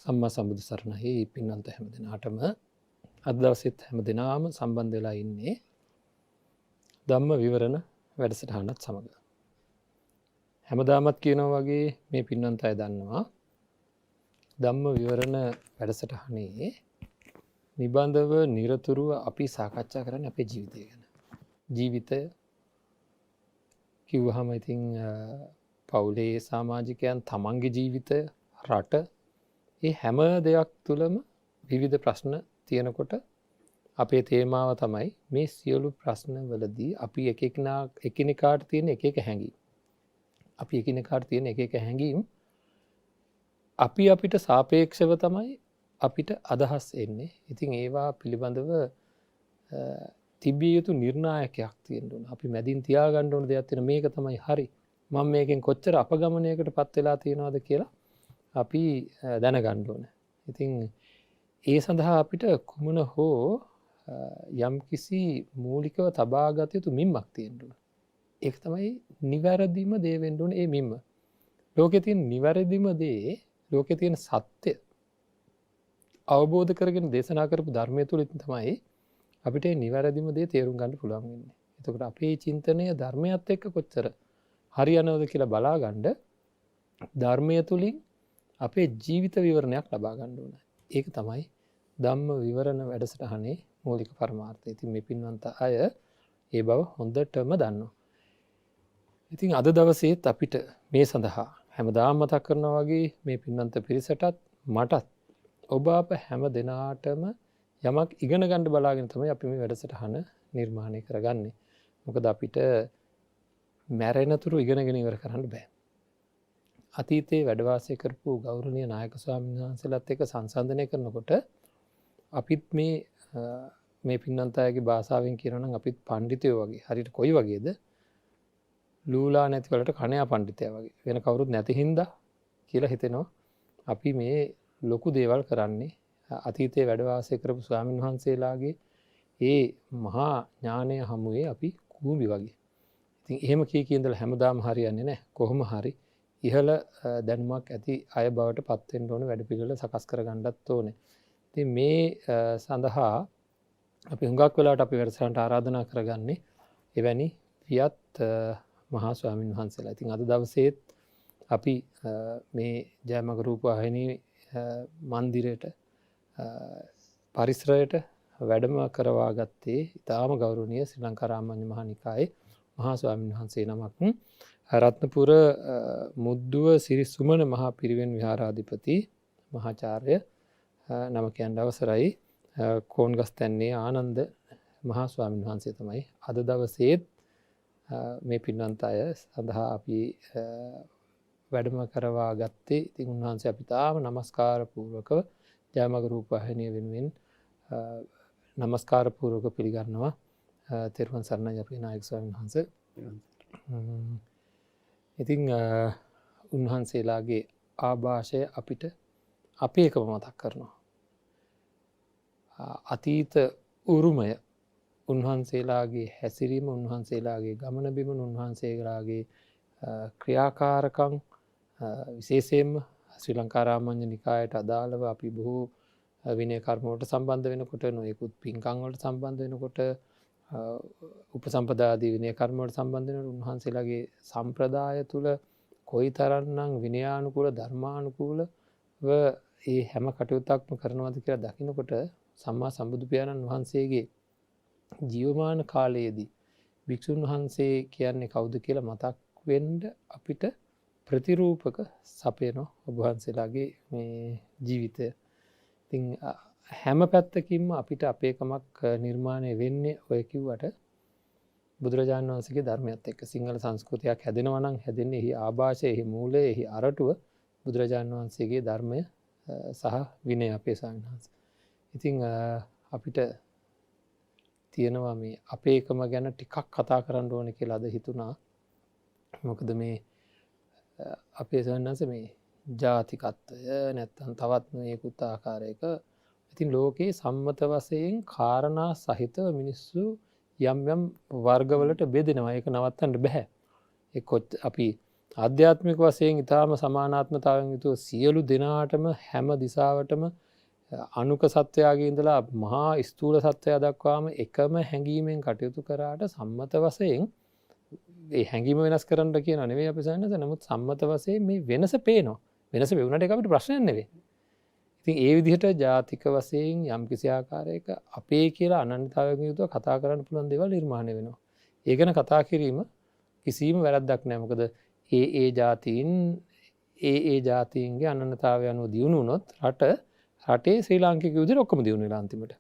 සම්මා සම්බුදු සරණයි පින්වන්ත හැම දිනාටම අද දවසෙත් හැම දිනාම සම්බන්ධ වෙලා ඉන්නේ ධම්ම විවරණ වැඩසටහනත් සමග. හැමදාමත් කියනවා වගේ මේ පින්වන්ත අය දන්නවා ධම්ම විවරණ වැඩසටහනේ නිබඳව නිරතුරුව අපි සාකච්ඡා කරන්නේ අපේ ජීවිතය ගැන. ජීවිතය කිව්වහම ඉතින් පවුලේ සමාජිකයන් තමන්ගේ ජීවිතය රට ඒ හැම දෙයක් තුළම විවිධ ප්‍රශ්න තියෙනකොට අපේ තේමාව තමයි මේ සියලු ප්‍රශ්න වලදී අපි එකිනෙකාට තියෙන එක හැඟීම්. අපි එකිනෙකාට තියෙන එක හැඟීම් අපි අපිට සාපේක්ෂව තමයි අපිට අදහස් එන්නේ. ඉතින් ඒවා පිළිබඳව තිබිය යුතු නිර්ණායකයක් තියෙන්න ඕන. අපි මැදින් තියාගන්න ඕන දෙයක් තියෙන මේක තමයි හරි. මම මේකෙන් කොච්චර අපගමනයකට පත් වෙලා තියෙනවද කියලා අපි දැනගන්න ඕන. ඉතින් ඒ සඳහා අපිට කුමන හෝ යම් කිසි මූලිකව තබාගත යුතු මිම්මක් තියෙන්න ඕන. ඒක තමයි නිවැරදිම දේ වෙන්න ඕන. ඒ මිම්ම ලෝකේ තියෙන නිවැරදිම දේ, ලෝකේ තියෙන සත්‍ය අවබෝධ කරගෙන දේශනා කරපු ධර්මය තුලින් තමයි අපිට මේ නිවැරදිම දේ තේරුම් ගන්න පුළුවන් වෙන්නේ. එතකොට අපේ චින්තනය ධර්මයත් එක්ක කොච්චර හරියනවද කියලා බලා ගන්න ධර්මය තුලින් අපේ ජීවිත විවරණයක් ලබා ගන්න ඕන. ඒක තමයි ධම්ම විවරණ වැඩසටහනේ මූලික පරමාර්ථය. ඉතින් මේ පින්වන්ත අය ඒ බව හොඳටම දන්නවා. ඉතින් අද දවසේත් අපිට මේ සඳහා හැමදාම මතක් කරනවා වගේ මේ පින්වන්ත පිරිසටත් මටත් ඔබ අප හැම දෙනාටම යමක් ඉගෙන ගන්න බලාගෙන තමයි අපි මේ වැඩසටහන නිර්මාණය කරගන්නේ. මොකද අපිට මැරෙනතුරු ඉගෙනගෙන ඉවර කරන්න බෑ. අතීතයේ වැඩ වාසය කරපු ගෞරවනීය නායක ස්වාමීන් වහන්සේලාත් එක්ක සංසන්දනය කරනකොට අපිත් මේ පින්නන්ත අයගේ භාෂාවෙන් කියනවා නම් අපිත් පඬිතුයෝ වගේ. හරියට කොයි වගේද? ලූලා නැති වලට කණයා පඬිතයා වගේ. වෙන කවුරුත් නැති හින්දා කියලා හිතෙනවා. අපි මේ ලොකු දේවල් කරන්නේ අතීතයේ වැඩ වාසය කරපු ස්වාමීන් වහන්සේලාගේ ඒ මහා ඥානය හමුවේ අපි කූඹි වගේ. ඉතින් එහෙම කී ඉඳලා හැමදාම හරියන්නේ නැහැ. කොහොම හරි ඉහළ දැනුමක් ඇති අය බවට පත් වෙන්න ඕනේ, වැඩ පිළිවෙල සකස් කර ගන්නත් ඕනේ. ඉතින් මේ සඳහා අපි හුඟක් වෙලාවට අපි වැඩසටහනට ආරාධනා කරගන්නේ එවැනි වියත් මහා ස්වාමීන් වහන්සේලා. ඉතින් අද දවසේත් අපි මේ ජයමග රූපවාහිනී මන්දිරයට පරිසරයට වැඩම කරවා ගත්තේ ඉතාම ගෞරවනීය ශ්‍රී ලංකා රාමඤ්ඤ මහා නිකායේ මහා ස්වාමීන් වහන්සේ නමක් රත්නපුර මුද්දුව සිරි සුමන මහා පිරිවෙන් විහාරාධිපති මහාචාර්ය නම කියන්න අවසරයි කෝන්ගස්තැන්නේ ආනන්ද මහා ස්වාමීන් වහන්සේ තමයි අද දවසේත් මේ පින්වන්ත අය සඳහා අපි වැඩම කරවා ගත්තේ. ඉතින් උන්වහන්සේ අපි තාම নমස්කාර පූර්වකව ජයමග රූපවාහිනිය වෙනුවෙන් নমස්කාර පූර්වක පිළිගන්නවා. තෙරුවන් සරණයි අපේ නායක ස්වාමීන් වහන්සේ. ඉතින් උන්වහන්සේලාගේ ආభాෂය අපිට අපේකම මතක් කරනවා. අතීත උරුමය, උන්වහන්සේලාගේ හැසිරීම, උන්වහන්සේලාගේ ගමන බිමන, උන්වහන්සේලාගේ ක්‍රියාකාරකම් විශේෂයෙන්ම ශ්‍රී ලංකා රාමඤ්ඤ නිකායට අදාළව අපි බොහෝ විනය කර්ම වලට සම්බන්ධ වෙනකොට, නොයෙකුත් පින්කම් වලට සම්බන්ධ වෙනකොට, උපසම්පදාදී විනය කර්ම වලට සම්බන්ධ වෙනකොට උන්වහන්සේලාගේ සම්ප්‍රදාය තුල කොයිතරම්නම් විනයානුකූල ධර්මානුකූලව ඒ හැම කටයුත්තක්ම කරනවද කියලා දකිනකොට සම්මා සම්බුදු පියාණන් වහන්සේගේ ජීවමාන කාලයේදී භික්ෂුන් වහන්සේ කියන්නේ කවුද කියලා මතක් වෙන්න අපිට ප්‍රතිරූපක සපයන ඔබ වහන්සේලාගේ මේ ජීවිතය. ඉතින් හැම පැත්තකින්ම අපිට අපේකමක් නිර්මාණය වෙන්නේ ඔය කිව්වට බුදුරජාණන් වහන්සේගේ ධර්මයත් එක්ක. සිංහල සංස්කෘතියක් හැදෙනවා නම් හැදෙන්නේ එහි ආభాෂය, එහි මූලය, එහි අරටුව බුදුරජාණන් වහන්සේගේ ධර්මය සහ විනය අපේ ස්වාමීන් වහන්සේ. ඉතින් අපිට තියෙනවා මේ අපේකම ගැන ටිකක් කතා කරන්න ඕනේ කියලා අද හිතුණා. මොකද මේ අපේ ස්වාමීන් වහන්සේ මේ ජාතිකත්වය නැත්තම් තවත් මේකුත් ආකාරයක ඉතින් ලෝකේ සම්මත වශයෙන් කාරණා සහිතව මිනිස්සු යම් යම් වර්ගවලට බෙදෙනවා. ඒක නවත්තන්න බෑ. අපි ආධ්‍යාත්මික වශයෙන් ඉතාම සමානාත්මතාවයෙන් යුතුව සියලු දෙනාටම හැම දිසාවටම අනුක සත්වයාගේ ඉඳලා මහා ස්ථූල සත්වයා දක්වාම එකම හැඟීමෙන් කටයුතු කරාට සම්මත වශයෙන් ඒ හැඟීම වෙනස් කරන්න කියන නෙවෙයි අපි සන්නස නමුත් සම්මත වශයෙන් මේ වෙනස පේනවා වෙනස වෙවුණට අපිට ප්‍රශ්නයක් නෙවෙයි. ඉතින් ඒ විදිහට ජාතික වශයෙන් යම් කිසි ආකාරයක අපේ කියලා අනන්‍යතාවයකින් යුතුව කතා කරන්න පුළුවන් දේවල් නිර්මාණය වෙනවා. ඒ ගැන කතා කිරීම කිසිම වැරද්දක් නැහැ. මොකද ඒ ජාතීන්ගේ අනන්‍යතාවය අනුව දියුණු වුණොත් රටේ ශ්‍රී ලාංකික විදිහට ඔක්කොම දියුණු වෙලා අන්තිමට.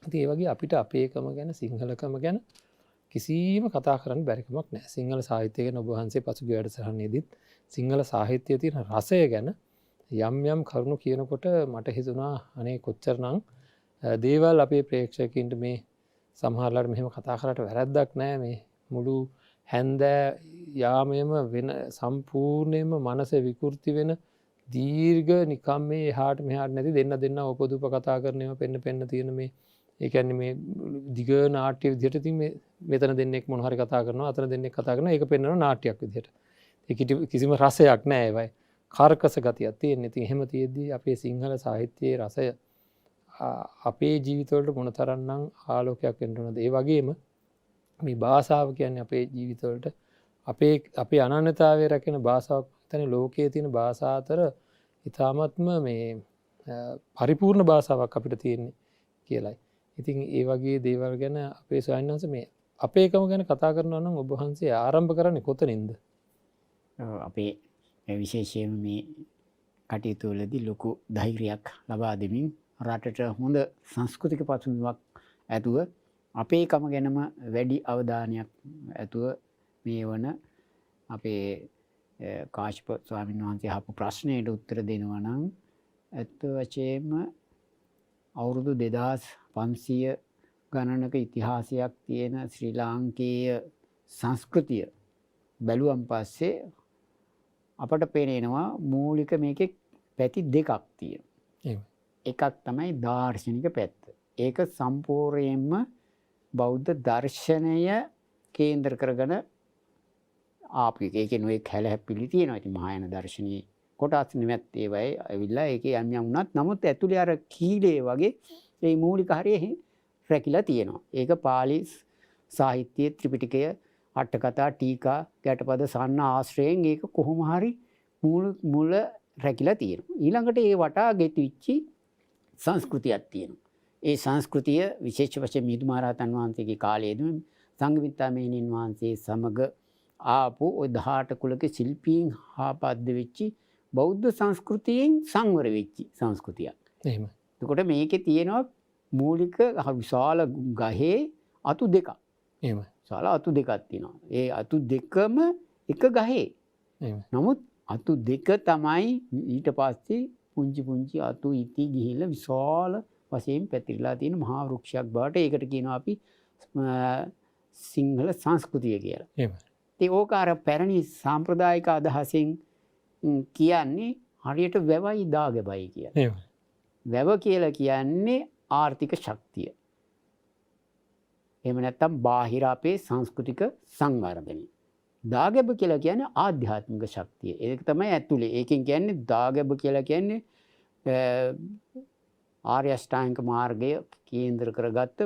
ඉතින් ඒ වගේ අපිට අපේකම ගැන සිංහලකම ගැන කිසිම කතා කරන්න බැරිකමක් නැහැ. සිංහල සාහිත්‍යය ගැන ඔබ වහන්සේ පසුගිය වැඩසටහනේදීත් සිංහල සාහිත්‍යයේ තියෙන රසය ගැන යම් කරුණු කියනකොට මට හිතුණා අනේ කොච්චරනම් දේවල් අපේ ප්‍රේක්ෂකයින්ට මේ සමහරලාට මෙහෙම කතා කරාට වැරද්දක් නැහැ මේ මුළු හැන්දෑ යාමයේම වෙන සම්පූර්ණයෙන්ම මනස විකෘති වෙන දීර්ඝ නිකම් මේ එහාට මෙහාට නැති දෙන්න උපදූප කතා කරනේම පෙන්න තියෙන මේ ඒ කියන්නේ මේ දිග නාට්‍ය විදිහට ඉතින් මේ මෙතන දෙන්නෙක් මොන හරි කතා කරනවා අතන දෙන්නෙක් කතා කරනවා ඒක පෙන්වන නාට්‍යයක් විදිහට. ඒක කිසිම රසයක් නැහැ ඒවයි. කාර්කස ගතියක් තියෙන. ඉතින් එහෙම තියෙද්දී අපේ සිංහල සාහිත්‍යයේ රසය අපේ ජීවිතවලට මොනතරම්නම් ආලෝකයක් වෙන්න ඕනද? ඒ වගේම මේ භාෂාව කියන්නේ අපේ ජීවිතවලට අපේ අනන්‍යතාවය රැකෙන භාෂාවක් තමයි ලෝකයේ තියෙන භාෂා අතර ඉතාමත්ම මේ පරිපූර්ණ භාෂාවක් අපිට තියෙන්නේ කියලයි. ඉතින් ඒ වගේ දේවල් ගැන අපේ සයන්වංශ මේ අපේකම ගැන කතා කරනවා නම් ඔබ වහන්සේ ආරම්භ කරන්නේ කොතනින්ද? අපේ විශේෂයෙන්ම මේ කටයුතු වලදී ලොකු ධෛර්යයක් ලබා දෙමින් රටට හොඳ සංස්කෘතික පසුබිමක් ඇතුව අපේකම ගැනම වැඩි අවධානයක් ඇතුව මේ වන අපේ කාශ්‍යප ස්වාමීන් වහන්සේ අහපු ප්‍රශ්නයට උත්තර දෙනවා නම් ඇත්ත වශයෙන්ම අවුරුදු 2500 ගණනක ඉතිහාසයක් තියෙන ශ්‍රී ලාංකේය සංස්කෘතිය බැලුවන් පස්සේ අපට පේනවා මූලික මේකේ පැති දෙකක් තියෙනවා. එකක් තමයි දාර්ශනික පැත්ත. ඒක සම්පූර්ණයෙන්ම බෞද්ධ දර්ශනය කේන්ද්‍ර කරගෙන ආපු එක. ඒකේ නොයෙක් හැලහැප්පිලි තියෙනවා. ඉතින් මහායාන දර්ශනයේ කොටස් නිමැත් ඒවයි ඇවිල්ලා ඒකේ යම් වුණත් නමුත් ඇතුලේ අර කීලේ වගේ මේ මූලික හරිය රැකිලා තියෙනවා. ඒක පාලි සාහිත්‍යයේ ත්‍රිපිටකය අට කතා ටීකා ගැටපද සන්න ආශ්‍රයෙන් ඒක කොහොම හරි මුල රැකිලා තියෙනවා. ඊළඟට ඒ වටා ගෙතිච්ච සංස්කෘතියක් තියෙනවා. ඒ සංස්කෘතිය විශේෂ වශයෙන් මිහිඳු මහරහතන් වහන්සේගේ කාලයේදී සංඝමිත්තා මෙහෙණින් වහන්සේ සමග ආපු ওই 18 කුලක ශිල්පීන් හාපද්ද වෙච්චි බෞද්ධ සංස්කෘතියෙන් සංවර වෙච්චි සංස්කෘතියක්. එහෙම. එතකොට මේකේ තියෙනවා මූලික විශාල ගහේ අතු දෙකක්. එහෙම. විශාල අතු දෙකක් තියෙනවා. ඒ අතු දෙකම එක ගහේ. එහෙම. නමුත් අතු දෙක තමයි ඊට පස්සේ පුංචි අතු ඉති ගිහිල්ලා විශාල වශයෙන් පැතිරලා තියෙන මහා වෘක්ෂයක් බවට ඒකට කියනවා අපි සිංහල සංස්කෘතිය කියලා. එහෙම. ඒ ඕක අර පැරණි සාම්ප්‍රදායික අදහසින් කියන්නේ හරියට වැවයි දාගැබයි කියලා. එහෙම. වැව කියලා කියන්නේ ආර්ථික ශක්තිය. එහෙම නැත්නම් බාහිර අපේ සංස්කෘතික සංවර්ධනය. දාගැබ කියලා කියන්නේ ආධ්‍යාත්මික ශක්තිය. ඒක තමයි ඇතුලේ. ඒකෙන් කියන්නේ දාගැබ කියලා කියන්නේ ආර්ය අෂ්ටාංගික මාර්ගය කේන්ද්‍ර කරගත්ත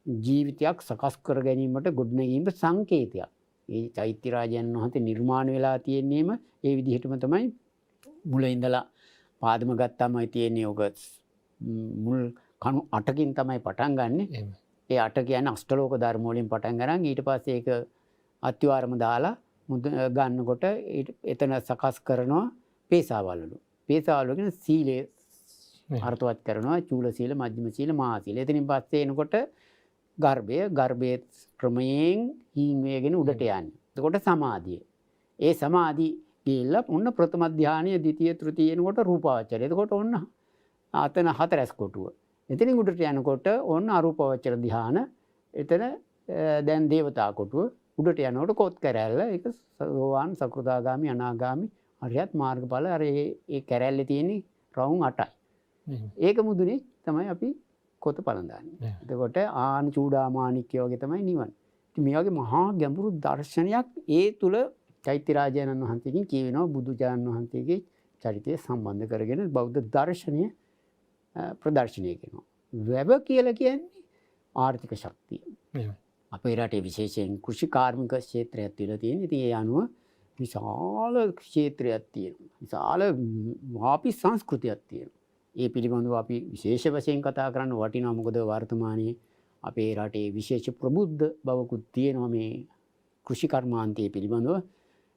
ජීවිතයක් සකස් කර ගැනීමට ගොඩනැගීම සංකේතයක්. ඒ චෛත්‍ය රාජයන් වහන්සේ නිර්මාණය වෙලා තියෙන්නේම ඒ විදිහටම තමයි මුල ඉඳලා පාදම ගත්තාම තියෙන්නේ ඔක මුල් කණු 8කින් තමයි පටන් ගන්නෙ. ඒ 8 කියන්නේ අෂ්ටලෝක ධර්ම වලින් පටන් ගන්න ඊට පස්සේ ඒක අත්‍යවාරම දාලා ගන්නකොට එතන සකස් කරනවා පේසාවල්ලු. පේසාවල් කියන සීලය අර්ථවත් කරනවා චූල සීල මධ්‍යම සීල මහා සීල. එතනින් පස්සේ එනකොට ගර්භයේ ක්‍රමයෙන් හීන් වේගෙන උඩට යන්නේ. එතකොට සමාධිය. ඒ සමාධි ගිහිල්ලා ඔන්න ප්‍රථම ධානය, ද්විතීය, තෘතීය එනකොට රූපාවචරය. එතකොට ඔන්න අතන හතරස් කොටුව. එතනින් උඩට යනකොට ඔන්න අරූපාවචර ධාන. එතන දැන් දේවතා කොටුව. උඩට යනකොට කොත් කැරැල්ල. ඒක සෝවාන්, සකෘදාගාමි, අනාගාමි, අරියත් මාර්ගඵල. අර ඒ කැරැල්ලේ තියෙන රවුම් 8යි. ඒක මුදුනේ තමයි අපි කොත පලඳන්නේ. එතකොට ආන චූඩාමාණික්‍ය වගේ තමයි නිවන. ඉතින් මේ වගේ මහා ගැඹුරු දර්ශනයක් ඒ තුල චෛත්‍යරාජයන්න් වහන්සේකින් කියවෙනවා බුදුජාණන් වහන්සේගේ චරිතය සම්බන්ධ කරගෙන බෞද්ධ දර්ශනය ප්‍රදර්ශනය කරනවා. වැව කියලා කියන්නේ ආර්ථික ශක්තිය. අපේ රටේ විශේෂයෙන් කෘෂි කාර්මික ක්ෂේත්‍රයක් තියලා තියෙන. ඉතින් ඒ අනුව විශාල ක්ෂේත්‍රයක් තියෙනවා. විශාල වාපි සංස්කෘතියක් තියෙනවා. ඒ පිළිබඳව අපි විශේෂ වශයෙන් කතා කරන්න වටිනවා. මොකද වර්තමානයේ අපේ රටේ විශේෂ ප්‍රබුද්ධ බවකුත් තියෙනවා මේ කෘෂි කර්මාන්තයේ පිළිබඳව.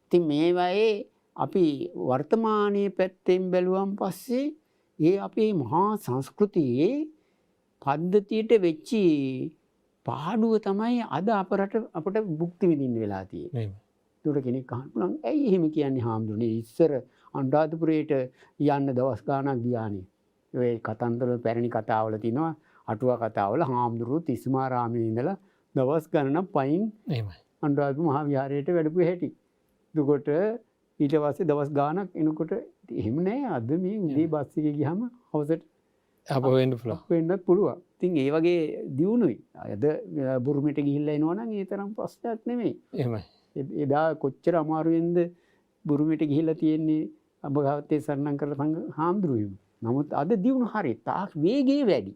ඉතින් මේවායේ අපි වර්තමානයේ පැත්තෙන් බැලුවම් පස්සේ ඒ අපේ මහා සංස්කෘතියේ පද්ධතියට වෙච්චි පාඩුව තමයි අද අපට භුක්ති විඳින්න වෙලා තියෙන්නේ. ඒකට කෙනෙක් අහන්න පුළුවන් ඇයි එහෙම කියන්නේ හාමුදුරනේ ඉස්සර අනුරාධපුරයට යන්න දවස් ගාණක් ගියානේ. ඔය කතන්දර පැරණි කතාවල තිනවා අටුවා කතාවල හාමුදුරුවෝ තිස්මාරාමයේ ඉඳලා දවස් ගණනක් පයින් අනුරාධපුර මහා විහාරයට වැඩපු හැටි. එතකොට ඊට පස්සේ දවස් ගාණක් එනකොට එහෙම නෑ අද මේ උදේ බස් එකේ ගියාම හවසට වෙන්නත් පුළුවන්. ඉතින් ඒ වගේ දියුණුයි. අද බුරුමෙට ගිහිල්ලා එනවා නම් ඒ තරම් ප්‍රශ්නයක් නෙමෙයි. එහෙමයි. එදා කොච්චර අමාරුවෙන්ද බුරුමෙට ගිහිල්ලා තියෙන්නේ අබගාවත්තේ සරණම් කරලා හාමුදුරුවෝ. නමුත් අද දියුණු හරිය තාක් වේගය වැඩි.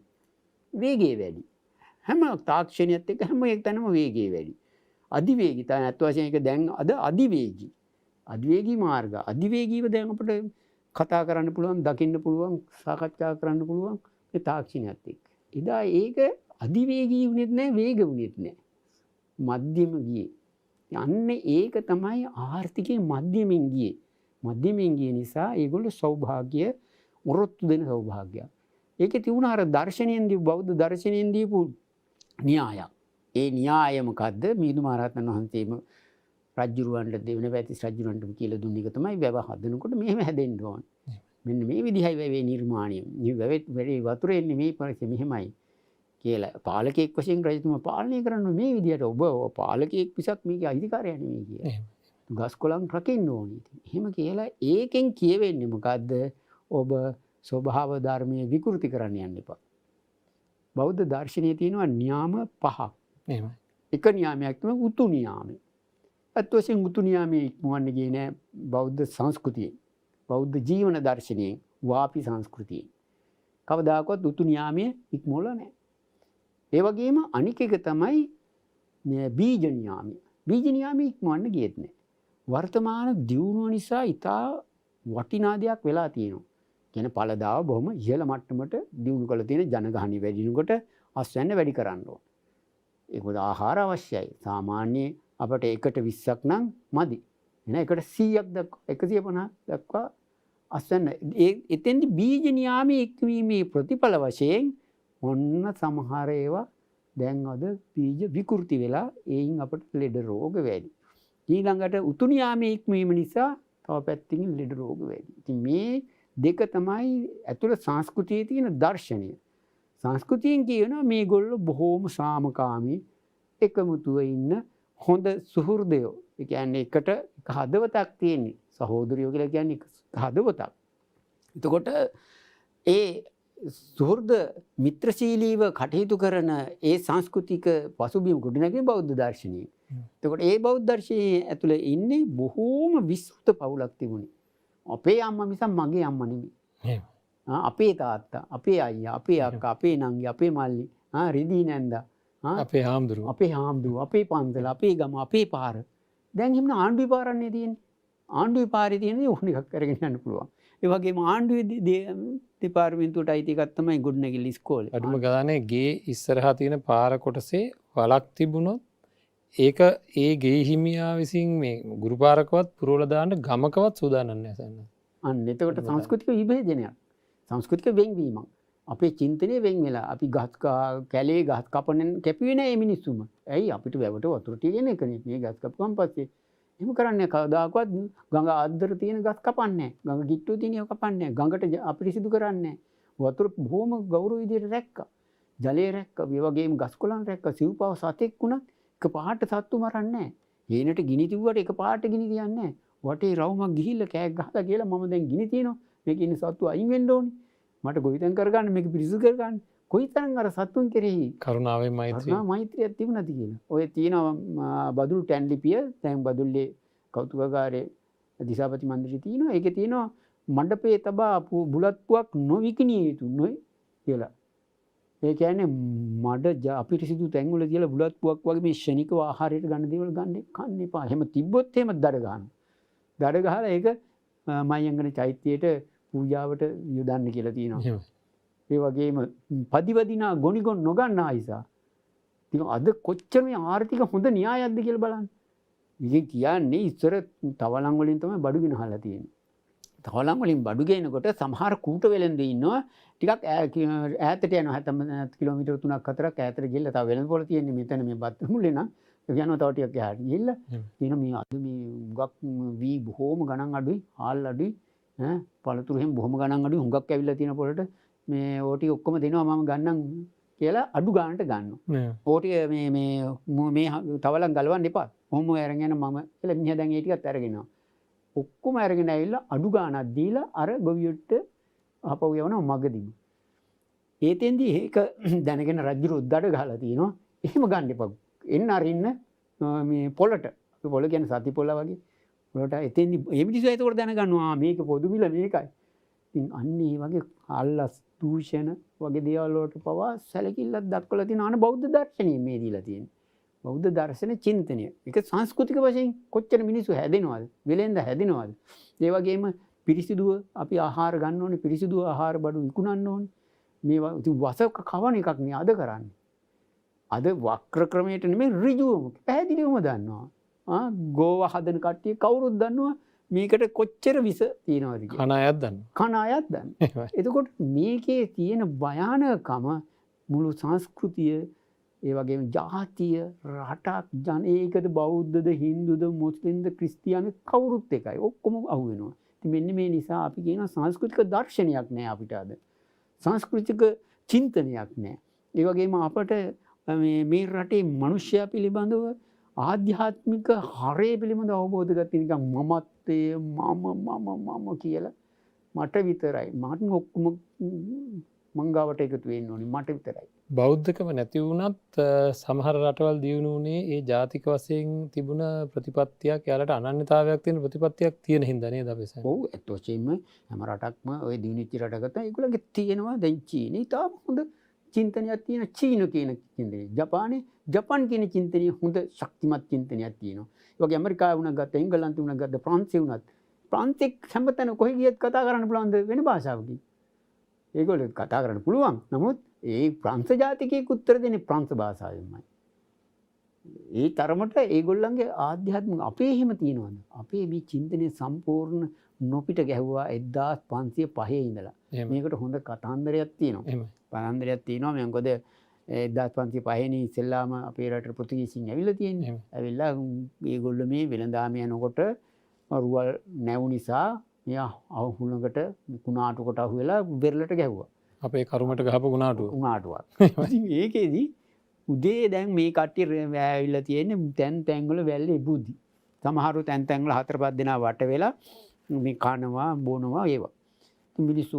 හැම තාක්ෂණයත් එක්ක හැම එකතැනම වේගය වැඩි. අධිවේගී තමයි අත් වශයෙන් ඒක දැන් අද අධිවේගී මාර්ග. අධිවේගීව දැන් අපිට කතා කරන්න පුළුවන්, දකින්න පුළුවන්, සාකච්ඡා කරන්න පුළුවන් ඒ තාක්ෂණයත් එක්ක. එදා ඒක අධිවේගී වුණෙත් නැහැ, වේග වුණෙත් නැහැ. මධ්‍යම ගියේ. අන්න ඒක තමයි ආර්ථිකයේ මධ්‍යමෙන් ගියේ. මධ්‍යමෙන් ගිය නිසා ඒගොල්ලෝ සෞභාග්‍ය උරොත්තු දෙන සෞභාග්‍යයක්. ඒකේ තිබුණ අර දර්ශනයෙන් දීපු බෞද්ධ දර්ශනයෙන් දීපු න්‍යායක්. ඒ න්‍යාය මොකද්ද? මිහිඳු මහරහතන් වහන්සේම රජුරවන්ට දෙවෙනි පැතිස් රජුරවන්ට කියලා දුන්න එක තමයි වැව හදනකොට මෙහෙම හැදෙන්න ඕන. මෙන්න මේ විදිහයි වැවේ නිර්මාණය. මේ වැවේ වැඩි වතුර එන්නේ මේ පරිසෙ මෙහෙමයි කියලා. පාලකෙක් වශයෙන් රජතුමා පාලනය කරන්න මේ විදිහට ඔබ පාලකෙක් පිටක් මේකේ අයිතිකාරය නෙමෙයි කියලා. ගස් කොළන් රකින්න ඕනේ. එහෙම කියලා ඒකෙන් කියවෙන්නේ මොකද්ද? ඔබ ස්වභාව ධර්මයේ විකෘති කරන්න යන්න එපා. බෞද්ධ දර්ශනයේ තියෙනවා න්‍යාම පහක්. එහෙමයි. එක න්‍යාමයක් තමයි උතු න්‍යාමය. අත් වශයෙන් උතු න්‍යාමයේ ඉක්මවන්නේ ගියේ නෑ බෞද්ධ සංස්කෘතියේ. බෞද්ධ ජීවන දර්ශනයේ වාපි සංස්කෘතියේ. කවදාකවත් උතු න්‍යාමයේ ඉක්මවලා නෑ. ඒ වගේම අනික එක තමයි මේ බීජ න්‍යාමය. බීජ න්‍යාමය ඉක්මවන්න ගියෙත් නෑ. වර්තමාන දියුණුව නිසා ඉතා වටිනා දෙයක් වෙලා තියෙනවා. කියන පළදාව බොහොම ඉහළ මට්ටමට දියුණු කරලා තියෙන ජනගහණය වැඩි වෙනකොට අස්වැන්න වැඩි කරන්න ඕන. ඒකෝද ආහාර අවශ්‍යයි. සාමාන්‍ය අපට 1/20ක් නම් මදි. එන 1/100ක් දක්වා 150ක් දක්වා අස්වැන්න. එතෙන්දි බීජ න්‍යාමයේ ඉක්මීමේ ප්‍රතිඵල වශයෙන් ඔන්න සමහර ඒවා දැන් අද බීජ විකෘති වෙලා ඒයින් අපට ලෙඩ රෝග වැඩි. ඊළඟට උතු න්‍යාමයේ ඉක්මීම නිසා තව පැත්තකින් ලෙඩ රෝග වැඩි. ඉතින් මේ දෙක තමයි ඇතුළත සංස්කෘතියේ තියෙන දර්ශනය. සංස්කෘතියෙන් කියනවා මේගොල්ලෝ බොහෝම සාමකාමී එකමුතුව ඉන්න හොඳ සුහෘදයෝ. ඒ කියන්නේ එකට හදවතක් තියෙන්නේ. සහෝදරයෝ කියලා කියන්නේ හදවතක්. එතකොට ඒ සුහෘද මිත්‍රශීලීව කටයුතු කරන ඒ සංස්කෘතික පසුබිම ගොඩනැගෙන බෞද්ධ දර්ශනය. එතකොට ඒ බෞද්ධ දර්ශනයේ ඇතුළේ ඉන්නේ බොහෝම විස්තృత පවුලක් තිබුණේ. අපේ අම්මා මිසක් මගේ අම්මා නෙමෙයි. අපේ තාත්තා, අපේ අයියා, අපේ අක්කා, අපේ නංගි, අපේ මල්ලි, රිදී නැන්දා, අපේ හාමුදුරුවෝ, අපේ පන්සල, අපේ ගම, අපේ පාර. දැන් හිමන ආණ්ඩුවේ පාරන්නේ තියෙන්නේ. ආණ්ඩුවේ පාරේ තියෙන්නේ ඕන එකක් කරගෙන යන්න පුළුවන්. ඒ වගේම ආණ්ඩුවේ දෙපාර්තමේන්තුවට අයිති එකක් තමයි ගොඩනැගිලි ඉස්කෝලේ. අඩුම ගානේ ගේ ඉස්සරහා තියෙන පාර කොටසේ වලක් තිබුණොත් ඒක ඒ ගේ හිමියා විසින් මේ ගුරු පාරකවත් පුරවලා දාන්න ගමකවත් සූදානම් නැහැ සන්න. අන්න එතකොට සංස්කෘතික විභජනයක්. සංස්කෘතික වෙන්වීමක්. අපේ චින්තනය වෙන් වෙලා අපි ගස් කැලේ ගස් කපන්න කැපුවේ නැහැ මේ මිනිස්සුම. ඇයි අපිට වැවට වතුර තියෙන එකනේ මේ ගස් කපුවම් පස්සේ. එහෙම කරන්නේ කවදාකවත් ගඟ ආද්දර තියෙන ගස් කපන්නේ නැහැ. ගඟ කිට්ටුව තියෙන ඒවා කපන්නේ නැහැ. ගඟට අපිරිසිදු කරන්නේ නැහැ. වතුර බොහොම ගෞරව විදියට රැක්කා. ජලය රැක්කා. ඒ වගේම ගස් කොළන් රැක්කා. සිව්පව සතෙක් වුණත් එක පාට සත්තු මරන්නේ නැහැ. හේනට ගිනි තිබුවට එක පාට ගිනි තියන්නේ නැහැ. වටේ රවුමක් ගිහිල්ලා කෑක් ගහලා කියලා මම දැන් ගිනි තියනවා. මේක ඉන්න සත්තු අයින් වෙන්න ඕනේ. මට ගොවිතැන් කරගන්න මේක පිරිසිදු කරගන්න. කොයිතරම් අර සත්තුන් කෙරෙහි කරුණාවෙන් මෛත්‍රිය මෛත්‍රියක් තිබුණාද කියලා. ඔය තියෙනවා බදුල් ටැන් ලිපිය දැන් බදුල්ලේ කෞතුකාගාරයේ දිසාපති මන්දිරය තියෙනවා. ඒකේ තියෙනවා මණ්ඩපයේ තබා බුලත්පුවක් නොවිකිණිය යුතු නොයි කියලා. ඒ කියන්නේ මඩ අපිරිසිදු තැන්වල තියලා බුලත්පුවක් වගේ මේ ශනිකව ආහාරයට ගන්න දේවල් කන්න එපා. එහෙම තිබ්බොත් එහෙම දඩ ගන්නවා. දඩ ගහලා ඒක මයංගන චෛත්‍යයට පූජාවට යොදන්න කියලා තියෙනවා. ඒ වගේම පදිවදිනා ගොනිගොන් නොගන්න ආයිසා. ඉතින් අද කොච්චර මේ ආර්ථික හොඳ න්‍යායක්ද කියලා බලන්න. ඉතින් කියන්නේ ඉස්සර තවලම් වලින් තමයි බඩු ගෙනහලා තියෙන්නේ. තවලම් වලින් බඩු ගේනකොට සමහර කූට වෙලෙන්දේ ඉන්නවා ටිකක් ඈතට යනවා 70 කිලෝමීටර් 3ක් 4ක් ඈතට ගිහලා තව වෙළඳ පොළ තියෙන්නේ මෙතන මේ බත් මුල්ලේ නම් යනවා තව ටිකක් එහාට ගිහලා තියෙන මේ අද මේ හුඟක් වී බොහොම ගණන් අඩුයි හාල් අඩුයි පළතුරු එහෙම බොහොම ගණන් අඩුයි හුඟක් ඇවිල්ලා තියෙන පොළට මේ ඕටි ඔක්කොම දෙනවා මම ගන්නම් කියලා අඩු ගානට ගන්නවා. ඕටි මේ තවලම් ගලවන්න එපා. කොහොම අරගෙන යන මම කියලා මිනිහා දැන් ඒ ටිකත් අරගෙනවා. ඔක්කොම අරගෙන ඇවිල්ලා අඩු ගානක් දීලා අර ගොවියොට්ට ආපහු යවනවා මගදීම. ඒතෙන්දී ඒක දැනගෙන රජුරු උද්දඩ ගහලා තියෙනවා. එහෙම ගන්න එපා. එන්න අරින්න මේ පොළට. පොළ කියන්නේ සති පොළ වගේ. පොළට එතෙන්දී මේ මිනිස්සු ඒතකොට දැනගන්නවා මේක පොදු මිල මේකයි. ඉතින් අන්න ඒ වගේ අල්ලස් දූෂණ වගේ දේවල් වලට පවා සැලකිල්ලක් දක්වලා තියෙන අන බෞද්ධ දර්ශනීය මේ දීලා තියෙන්නේ. බෞද්ධ දර්ශන චින්තනය. ඒක සංස්කෘතික වශයෙන් කොච්චර මිනිස්සු හැදෙනවද? වෙලෙන්ද හැදෙනවද? ඒ වගේම පිරිසිදුව අපි ආහාර ගන්න ඕනේ, පිරිසිදුව ආහාර බඩු විකුණන්න ඕනේ. මේවා වසක කවණ එකක් නේ අද කරන්නේ. අද වක්‍ර ක්‍රමයට නෙමෙයි ඍජුවම පැහැදිලිවම දන්නවා. ගෝව හදන කට්ටිය කවුරුත් දන්නවා මේකට කොච්චර විස තියෙනවද කියලා. කන අයත් දන්නවා. කන අයත් දන්නවා. එතකොට මේකේ තියෙන භයානකම මුළු සංස්කෘතිය ඒ වගේම ජාතිය රටක් ජන ඒකද බෞද්ධද හින්දුද මුස්ලිම්ද ක්‍රිස්තියානි කවුරුත් එකයි ඔක්කොම අහු වෙනවා. ඉතින් මෙන්න මේ නිසා අපි කියන සංස්කෘතික දර්ශනයක් නැහැ අපිට අද. සංස්කෘතික චින්තනයක් නැහැ. ඒ වගේම අපට මේ රටේ මිනිස්සයා පිළිබඳව ආධ්‍යාත්මික හරය පිළිබඳව අවබෝධ ගන්න නිකන් මමත්වයේ මම කියලා මට විතරයි. මට ඔක්කොම මංගාවට එකතු වෙන්න ඕනේ මට විතරයි. බෞද්ධකම නැති වුණත් සමහර රටවල් දියුණු වුණේ ඒ ජාතික වශයෙන් තිබුණ ප්‍රතිපත්තියක් යාලට අනන්‍යතාවයක් තියෙන ප්‍රතිපත්තියක් තියෙන හින්දා නේද අපි සන්නේ. ඔව් ඇත්ත වශයෙන්ම හැම රටක්ම ওই දියුණුච්ච රටකට ඒගොල්ලන්ගේ තියෙනවා දැන් චීනී තාම හොඳ චින්තනයක් තියෙන චීන කියන චින්තනය. ජපාන් කියන චින්තනය හොඳ ශක්තිමත් චින්තනයක් තියෙනවා. ඒ වගේ ඇමරිකාව වුණා ගත්තා එංගලන්තේ වුණා ගත්තා ප්‍රංශේ වුණත් ප්‍රංශේ හැමතැන කොහෙ ගියත් කතා කරන්න පුළුවන්ද වෙන භාෂාවකින්. ඒගොල්ලෝ කතා කරන්න පුළුවන්. නමුත් ඒ ප්‍රංශ ජාතිකයෙක් උත්තර දෙන්නේ ප්‍රංශ භාෂාවෙන්මයි. ඒ තරමට ඒගොල්ලන්ගේ ආධ්‍යාත්මික අපේ එහෙම තියෙනවද? අපේ මේ චින්තනයේ සම්පූර්ණ නොපිට ගැහුවා 1505 ඉඳලා. මේකට හොඳ කතාන්දරයක් තියෙනවා. කතාන්දරයක් තියෙනවා මම මොකද 1505 නේ ඉස්සෙල්ලාම අපේ රටට පෘතුගීසින් ඇවිල්ලා තියෙන්නේ. ඇවිල්ලා ඒගොල්ලෝ මේ වෙළඳාම යනකොට රුවල් නැවු නිසා මෙයා අහුලකට කුණාටුකට අහුවෙලා වෙරළට ගැහුවා. අපේ කරුමට ගහපු කුණාටුවක්. ඉතින් ඒකෙදි උදේ දැන් මේ කට්ටිය ඇවිල්ලා තියෙන්නේ තැන් වල වැල්ලේ බුද්ධි. සමහරු තැන් වල 4-5 දෙනා වට වෙලා මේ කනවා බොනවා ඒවා. මිනිස්සු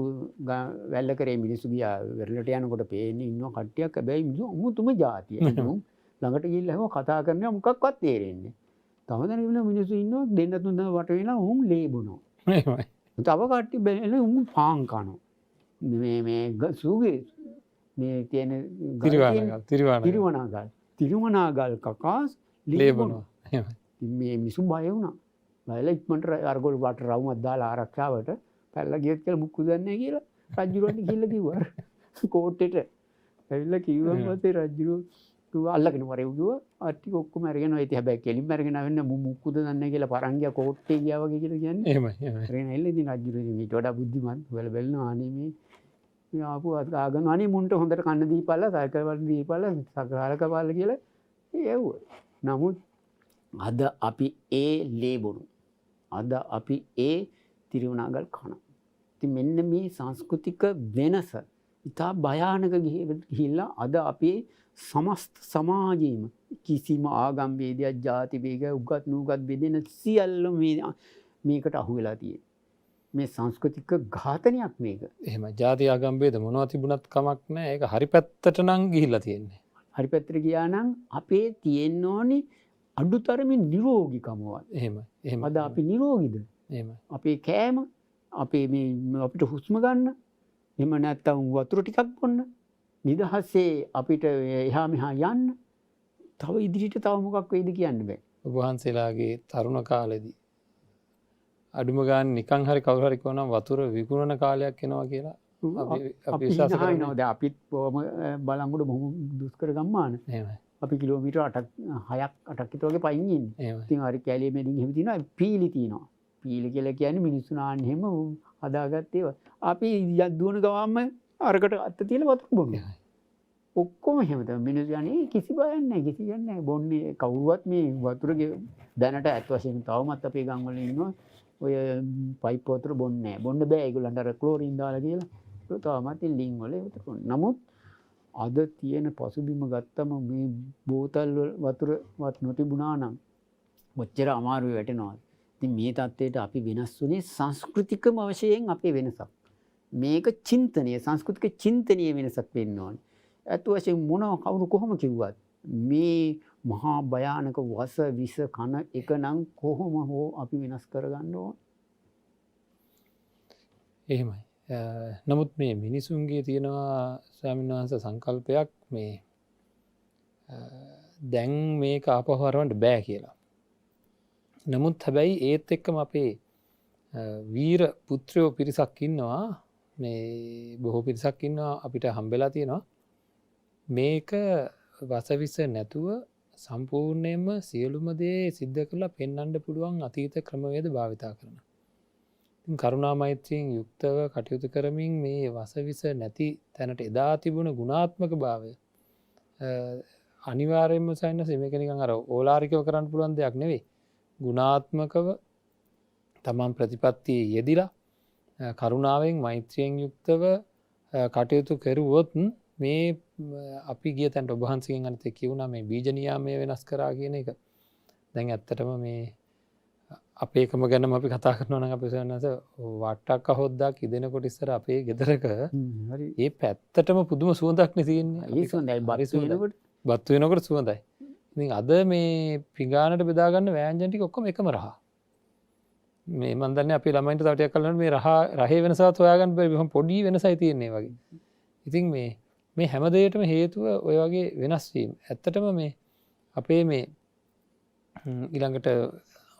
වැල්ල කරේ මිනිස්සු ගියා වෙරළට යනකොට පේන්නේ ඉන්න කට්ටියක් හැබැයි මිනිස්සු අමුතුම જાතිය. ළඟට ගිහිල්ලා හැම කතා කරනවා මොකක්වත් තේරෙන්නේ නැහැ. තව දැන් මිනිස්සු ඉන්නවා දෙන්න තුන වට වෙලා උන් ලේ බොනවා. එහෙමයි. තව කට්ටිය බැලලා උන් පාන් කනවා. මේ සූගේ මේ තියෙන තිරුවනාගල් කකාස් ලේ බොනවා. මේ මිනිස්සු බය වුණා. බයලා ඉක්මනට අරගොල්ලෝ වට රවුමක් දාලා ආරක්ෂාවට පැල්ලා ගියත් කියලා මුක්කු දන්නේ නැහැ කියලා රජුරන්ට ගිහිල්ලා කිව්වා. කෝට්ටේට ඇවිල්ලා කිව්වම පස්සේ රජු කිව්වා අල්ලගෙන වරේ කිව්වා අට්ටි ඔක්කොම අරගෙන ආවා. ඉතින් හැබැයි කෙලින්ම අරගෙන ආවෙන්න මුක්කුද දන්නේ නැහැ කියලා පරන් ගියා කෝට්ටේ ගියා වගේ කියලා කියන්නේ. එහෙමයි. අරගෙන ඇවිල්ලා ඉතින් රජු ඊට වඩා බුද්ධිමත් හොයලා බැලුවා අනේ මේ ආපු ආගම අනේ මුන්ට හොඳට කන්න දීපල්ලා සයිකල් වල දීපල්ලා සකරාලකපාල කියලා ඒවුවා. නමුත් අද අපි ඒ ලේබුණු. අද අපි ඒ තිරුවනාගල් කන. ඉතින් මෙන්න මේ සංස්කෘතික වෙනස ඉතා භයානක ගිහිල්ලා අද අපේ සමස්ත සමාජයේම කිසිම ආගම් වේදයක් ಜಾති වේගයක් උගත් නුගත් බෙදෙන සියල්ල මේකට අහු වෙලා තියෙන්නේ. මේ සංස්කෘතික ඝාතනයක් මේක. එහෙම ಜಾති ආගම් වේද මොනවා තිබුණත් කමක් නැහැ. ඒක හරි පැත්තට නම් ගිහිල්ලා තියෙන්නේ. හරි පැත්තට ගියා නම් අපේ තියෙන්න ඕනි අඩුතරමින් නිරෝගිකමවත්. එහෙම අද අපි නිරෝගීද? අපේ කෑම අපේ මේ අපිට හුස්ම ගන්න එහෙම නැත්තම් වතුර ටිකක් බොන්න නිදහසේ අපිට එහා මෙහා යන්න තව ඉදිරියට තව මොකක් වෙයිද කියන්න බෑ. ඔබ වහන්සේලාගේ තරුණ කාලෙදී අඩුම ගානේ නිකන් හරි කවුරු හරි කියනවා වතුර විකුණන කාලයක් එනවා කියලා අපි විශ්වාස කරනවා. දැන් අපිත් බලංගොඩ බොහොම දුෂ්කර ගම්මාන. එහෙමයි. අපි කිලෝමීටර් 8ක් 6ක් විතර වගේ පයින් ඉන්නේ. එහෙමයි. ඉතින් හරි කැලිය මෙලින් එහෙම තියෙනවා පීලි තියෙනවා. පීලි කියලා කියන්නේ මිනිස්සු නාන්න එහෙම හදාගත්ත ඒවා. අපි දුවන ගමන්ම අරකට අත්ත තියලා වතුර බොනවා. ඔක්කොම එහෙම තමයි මිනිස්සු යන්නේ කිසි බයක් නැහැ කිසි දෙයක් නැහැ. බොන්නේ කවුරුවත් මේ වතුර දැනට ඇත්ත වශයෙන්ම තවමත් අපේ ගම් වල ඉන්නවා. ඔය පයිප් වතුර බොන්නේ නැහැ. බොන්න බෑ ඒගොල්ලන්ට අර ක්ලෝරින් දාලා කියලා. ඒක තවමත් ලිං වල වතුර බොන්නේ. නමුත් අද තියෙන පසුබිම ගත්තම මේ බෝතල් වතුරවත් නොතිබුණා නම් ඔච්චර අමාරුවේ වැටෙනවා. ඉතින් මේ தത്വයට අපි වෙනස් වුණේ සංස්කෘතිකම වශයෙන් අපේ වෙනසක්. මේක චින්තනීය සංස්කෘතික චින්තනීය වෙනසක් වෙන්න ඕනේ. අත් වශයෙන් මොනව කවුරු කොහොම කිව්වත් මේ මහා භයානක වස විස කන එක නම් කොහොම හෝ අපි වෙනස් කරගන්න ඕන. එහෙමයි. නමුත් මේ මිනිසුන්ගේ තියෙනවා ස්වාමීන් වහන්සේ සංකල්පයක් මේ දැන් මේක ආපහු හරවන්න බෑ කියලා. නමුත් හැබැයි ඒත් එක්කම අපේ වීර පුත්‍රයෝ පිරිසක් ඉන්නවා මේ බොහෝ පිරිසක් ඉන්නවා අපිට හම්බෙලා තියෙනවා මේක වසවිස නැතුව සම්පූර්ණයෙන්ම සියලුම දේ සිද්ධ කරලා පෙන්වන්න පුළුවන් අතීත ක්‍රමවේද භාවිතා කරනවා. ඉතින් කරුණා මෛත්‍රියෙන් යුක්තව කටයුතු කරමින් මේ වසවිස නැති තැනට එදා තිබුණ ගුණාත්මක භාවය අනිවාර්යයෙන්ම සයන්ස් මේක නිකන් අර ඕලාරිකව කරන්න පුළුවන් දෙයක් නෙවෙයි. ගුණාත්මකව තමන් ප්‍රතිපත්තියේ යෙදිලා කරුණාවෙන් මෛත්‍රියෙන් යුක්තව කටයුතු කරුවොත් මේ අපි ගිය තැනට ඔබ වහන්සේගෙන් අනිත් කියුණා මේ බීජ නියාමය වෙනස් කරා කියන එක. දැන් ඇත්තටම මේ අපේකම ගැනම අපි කතා කරනවා නම් අපි සයන්ස් වට්ටක්ක හොද්දක් ඉදෙනකොට ඉස්සර අපේ ගෙදරක හරි ඒ පැත්තටම පුදුම සුවඳක් නේ තියෙන්නේ. ඒ සුවඳයි බත් වෙනකොට සුවඳයි. ඉතින් අද මේ පිඟානට බෙදා ගන්න වෑංජන ටික ඔක්කොම එකම රහ. මේ මන් දන්නේ අපේ ළමයින්ට තව ටිකක් කලකට මේ රහේ වෙනසවත් හොයාගන්න බැරි බොහොම පොඩි වෙනසයි තියෙන්නේ වගේ. ඉතින් මේ හැම දෙයකටම හේතුව ඔය වගේ වෙනස් වීම. ඇත්තටම මේ අපේ මේ ඊළඟට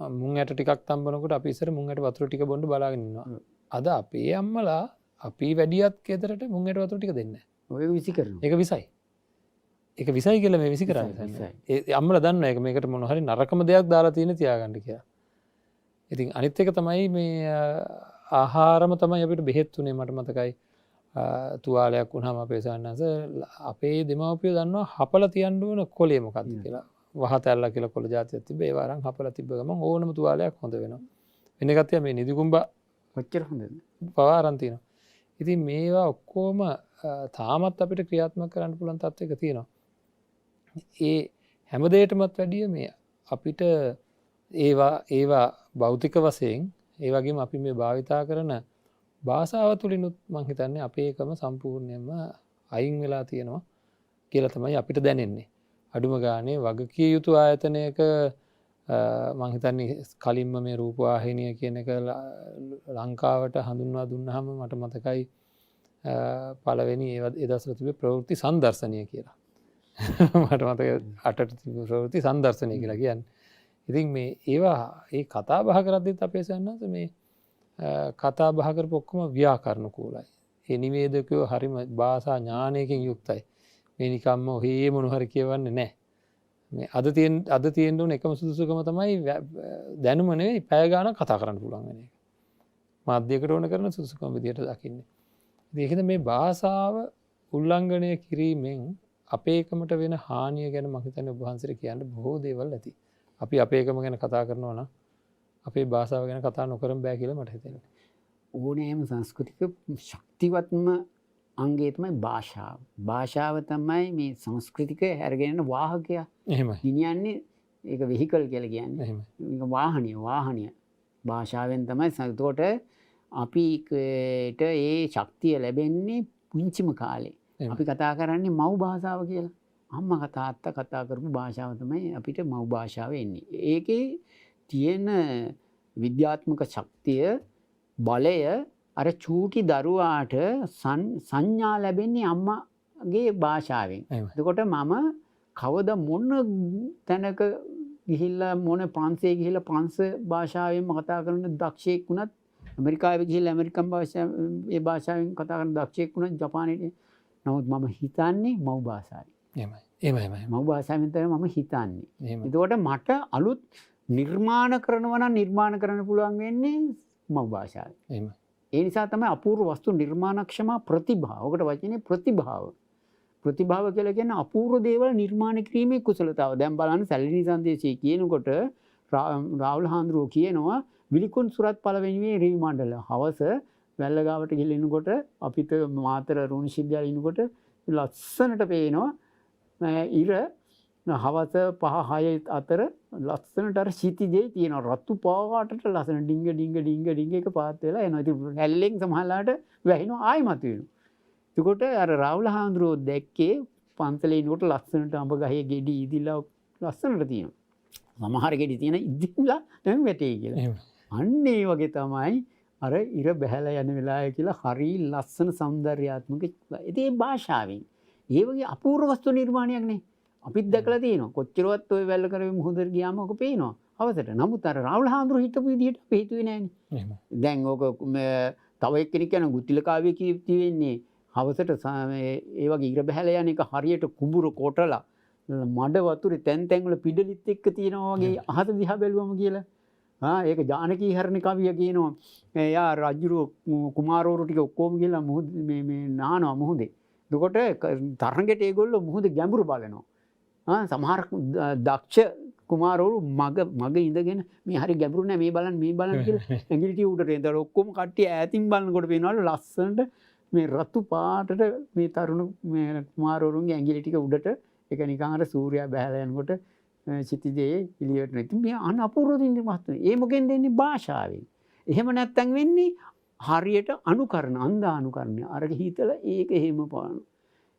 මුං ඇට ටිකක් තම්බනකොට අපි ඉස්සර මුං ඇට වතුර ටික බොන්න බලාගෙන ඉන්නවා. අද අපේ අම්මලා අපි වැඩියත් ගෙදරට මුං ඇට වතුර ටික දෙන්නේ නැහැ. ඔය විසි කරනවා. ඒක විසයි. ඒක විසයි කියලා මේ විසි කරන්නේ. ඒ අම්මලා දන්නවා ඒක මේකට මොන හරි නරකම දෙයක් දාලා තියෙන තියාගන්න කියලා. ඉතින් අනිත් එක තමයි මේ ආහාරම තමයි අපිට බෙහෙත් උනේ මට මතකයි. තුවාලයක් වුණාම අපේ සයන්ස් අපේ දෙමව්පියෝ දන්නවා හපලා තියන්න ඕන කොලේ මොකක්ද කියලා. වහතැල්ලා කියලා කොළ జాතියක් තිබ්බේ. ඒ වරන් හපලා තිබ්බ ගමන් ඕනම තුවාලයක් හොඳ වෙනවා. වෙන එකත් මේ නිදිකුඹා කොච්චර හොඳද? පවා අරන් තියෙනවා. ඉතින් මේවා ඔක්කොම තාමත් අපිට ක්‍රියාත්මක කරන්න පුළුවන් තත්ත්වයක තියෙනවා. ඒ හැම දෙයකටමත් වැඩිය මේ අපිට ඒවා භෞතික වශයෙන් ඒ වගේම අපි මේ භාවිතා කරන භාෂාව තුළිනුත් මං හිතන්නේ අපේ එකම සම්පූර්ණයෙන්ම අයින් වෙලා තියෙනවා කියලා තමයි අපිට දැනෙන්නේ. අඩුම ගානේ වගකිය යුතු ආයතනයක මං හිතන්නේ කලින්ම මේ රූපවාහිනිය කියන එක ලංකාවට හඳුන්වා දුන්නාම මට මතකයි පළවෙනි ඒ දවස්වල තිබ්බේ ප්‍රවෘත්ති සංදර්ශනය කියලා. මට මතකයි අටට තිබ්බ ප්‍රවෘත්ති සංදර්ශනය කියලා කියන්නේ. ඉතින් මේ ඒවා ඒ කතා බහ කරද්දිත් අපේ සයන්ස් මේ කතා බහ කරපු ඔක්කොම ව්‍යාකරණ කූලයි. ඒ නිවේදකයෝ හරිම භාෂා ඥානයකින් යුක්තයි. මේ නිකම්ම ඔහේ මොන හරි කියවන්නේ නැහැ. මේ අද තියෙන්න ඕන එකම සුදුසුකම තමයි දැනුම නෙවෙයි පැය ගාණක් කතා කරන්න පුළුවන් වෙන එක. මාධ්‍යයකට ඕන කරන සුදුසුකම විදියට දකින්නේ. ඉතින් ඒකද මේ භාෂාව උල්ලංඝනය කිරීමෙන් අපේ එකමට වෙන හානිය ගැන මම හිතන්නේ ඔබ වහන්සේට කියන්න බොහෝ දේවල් ඇති. අපි අපේ එකම ගැන කතා කරනවා නම් අපේ භාෂාව ගැන කතා නොකරම බෑ කියලා මට හිතෙනවා. ඕනෑම සංස්කෘතික ශක්තිවත්ම අංගය තමයි භාෂාව. භාෂාව තමයි මේ සංස්කෘතික හැරගෙන වාහකය. එහෙමයි. ගෙනියන්නේ ඒක වෙහිකල් කියලා කියන්නේ. එහෙමයි. මේක වාහනිය. භාෂාවෙන් තමයි එතකොට අපිට ඒ ශක්තිය ලැබෙන්නේ පුංචිම කාලේ. අපි කතා කරන්නේ මව් භාෂාව කියලා. අම්මා තාත්තා කතා කරපු භාෂාව තමයි අපිට මව් භාෂාව එන්නේ. ඒකේ තියෙන විද්‍යාත්මක ශක්තිය බලය අර චූටි දරුවාට සංඥා ලැබෙන්නේ අම්මගේ භාෂාවෙන්. එතකොට මම කවද මොන තැනක ගිහිල්ලා මොන ප්‍රංශයේ ගිහිල්ලා ප්‍රංශ භාෂාවෙන්ම කතා කරන දක්ෂයෙක් වුණත් ඇමරිකාවේ ගිහිල්ලා ඇමරිකන් ඒ භාෂාවෙන් කතා කරන දක්ෂයෙක් වුණත් ජපානයේ නමුත් මම හිතන්නේ මව් භාෂාවෙන්. එහෙමයි. මව් භාෂාවෙන් තමයි මම හිතන්නේ. එතකොට මට අලුත් නිර්මාණ කරනවා නම් නිර්මාණ කරන්න පුළුවන් වෙන්නේ මව් භාෂාවෙන්. ඒ නිසා තමයි අපූර්ව වස්තු නිර්මාණක්ෂම ප්‍රතිභාව. ඔකට වචනේ ප්‍රතිභාව. ප්‍රතිභාව කියලා කියන්නේ අපූර්ව දේවල් නිර්මාණය කිරීමේ කුසලතාව. දැන් බලන්න සැලෙනි සංදේශයේ කියනකොට රාහුල හාමුදුරුවෝ කියනවා විලිකුන් සුරත් පළවෙනිවේ රිවි මණ්ඩල. හවස වැල්ල ගාවට ගිහින් අපිට මාතර රුණි සිද්ධාලේ ඉන්නකොට ලස්සනට පේනවා ඉර හවස 5-6 අතර ලස්සනට අර සිටිජේ තියෙන රතු පාටට ලස්සන ඩිංග එක පාත් වෙලා එනවා. ඉතින් හැල්ලෙන් සමහරලාට වැහිනවා ආයි මතුවෙනවා. එතකොට අර රාහුල හාමුදුරුවෝ දැක්කේ පන්සලේ ඉන්නකොට ලස්සනට අඹ ගහේ ගෙඩි ඉදිලා ලස්සනට තියෙනවා. සමහර ගෙඩි තියෙන ඉදිලා දැන් වැටේ කියලා. අන්න ඒ වගේ තමයි අර ඉර බහැලා යන වෙලාවේ කියලා හරි ලස්සන సౌందర్యාත්මක ඒ භාෂාවෙන්. ඒ වගේ අපූර්ව වස්තු නිර්මාණයක් නේ. අපිත් දැකලා තියෙනවා. කොච්චරවත් ඔය වැල්ල කරේ මුහුදට ගියාම ඔක පේනවා. අවසට. නමුත් අර රාහුල හාමුදුරුවෝ හිටපු විදිහට අපි හිතුවේ නෑනේ. දැන් ඕක තව එක්කෙනෙක් කියන ගුත්තිල කාව්‍ය කීර්ති වෙන්නේ හවසට ඒ වගේ ඉර බහැලා යන එක හරියට කුඹුර කොටලා මඩ වතුරේ තැන් වල පිඩලිත් එක්ක තියෙනවා වගේ අහස දිහා බැලුවම කියලා. ඒක ජානකී හරණ කවිය කියනවා. එයා රජුරු කුමාරවරු ටික ඔක්කොම ගිහලා මේ නානවා මුහුදේ. එතකොට තරඟට ඒගොල්ලෝ මුහුදේ ගැඹුරු බලනවා. සමහර දක්ෂ කුමාරවරු මග ඉඳගෙන මේ හරි ගැඹුරු නෑ මේ බලන්න කියලා ඇඟිලි ටික උඩට එනතර ඔක්කොම කට්ටිය ඈතින් බලනකොට පේනවලු ලස්සනට මේ රතු පාටට මේ තරුණ මේ කුමාරවරුන්ගේ ඇඟිලි ටික උඩට ඒක නිකන් අර සූර්යයා බහැලා යනකොට සිටිජේ එළියට නැති මේ අපූර්ව දින්නේ මහත්මයා. ඒ මොකෙන්ද එන්නේ භාෂාවෙන්. එහෙම නැත්තම් වෙන්නේ හරියට අනුකරණ අන්ධ අනුකරණය. අරක හිතලා ඒක එහෙම පාන.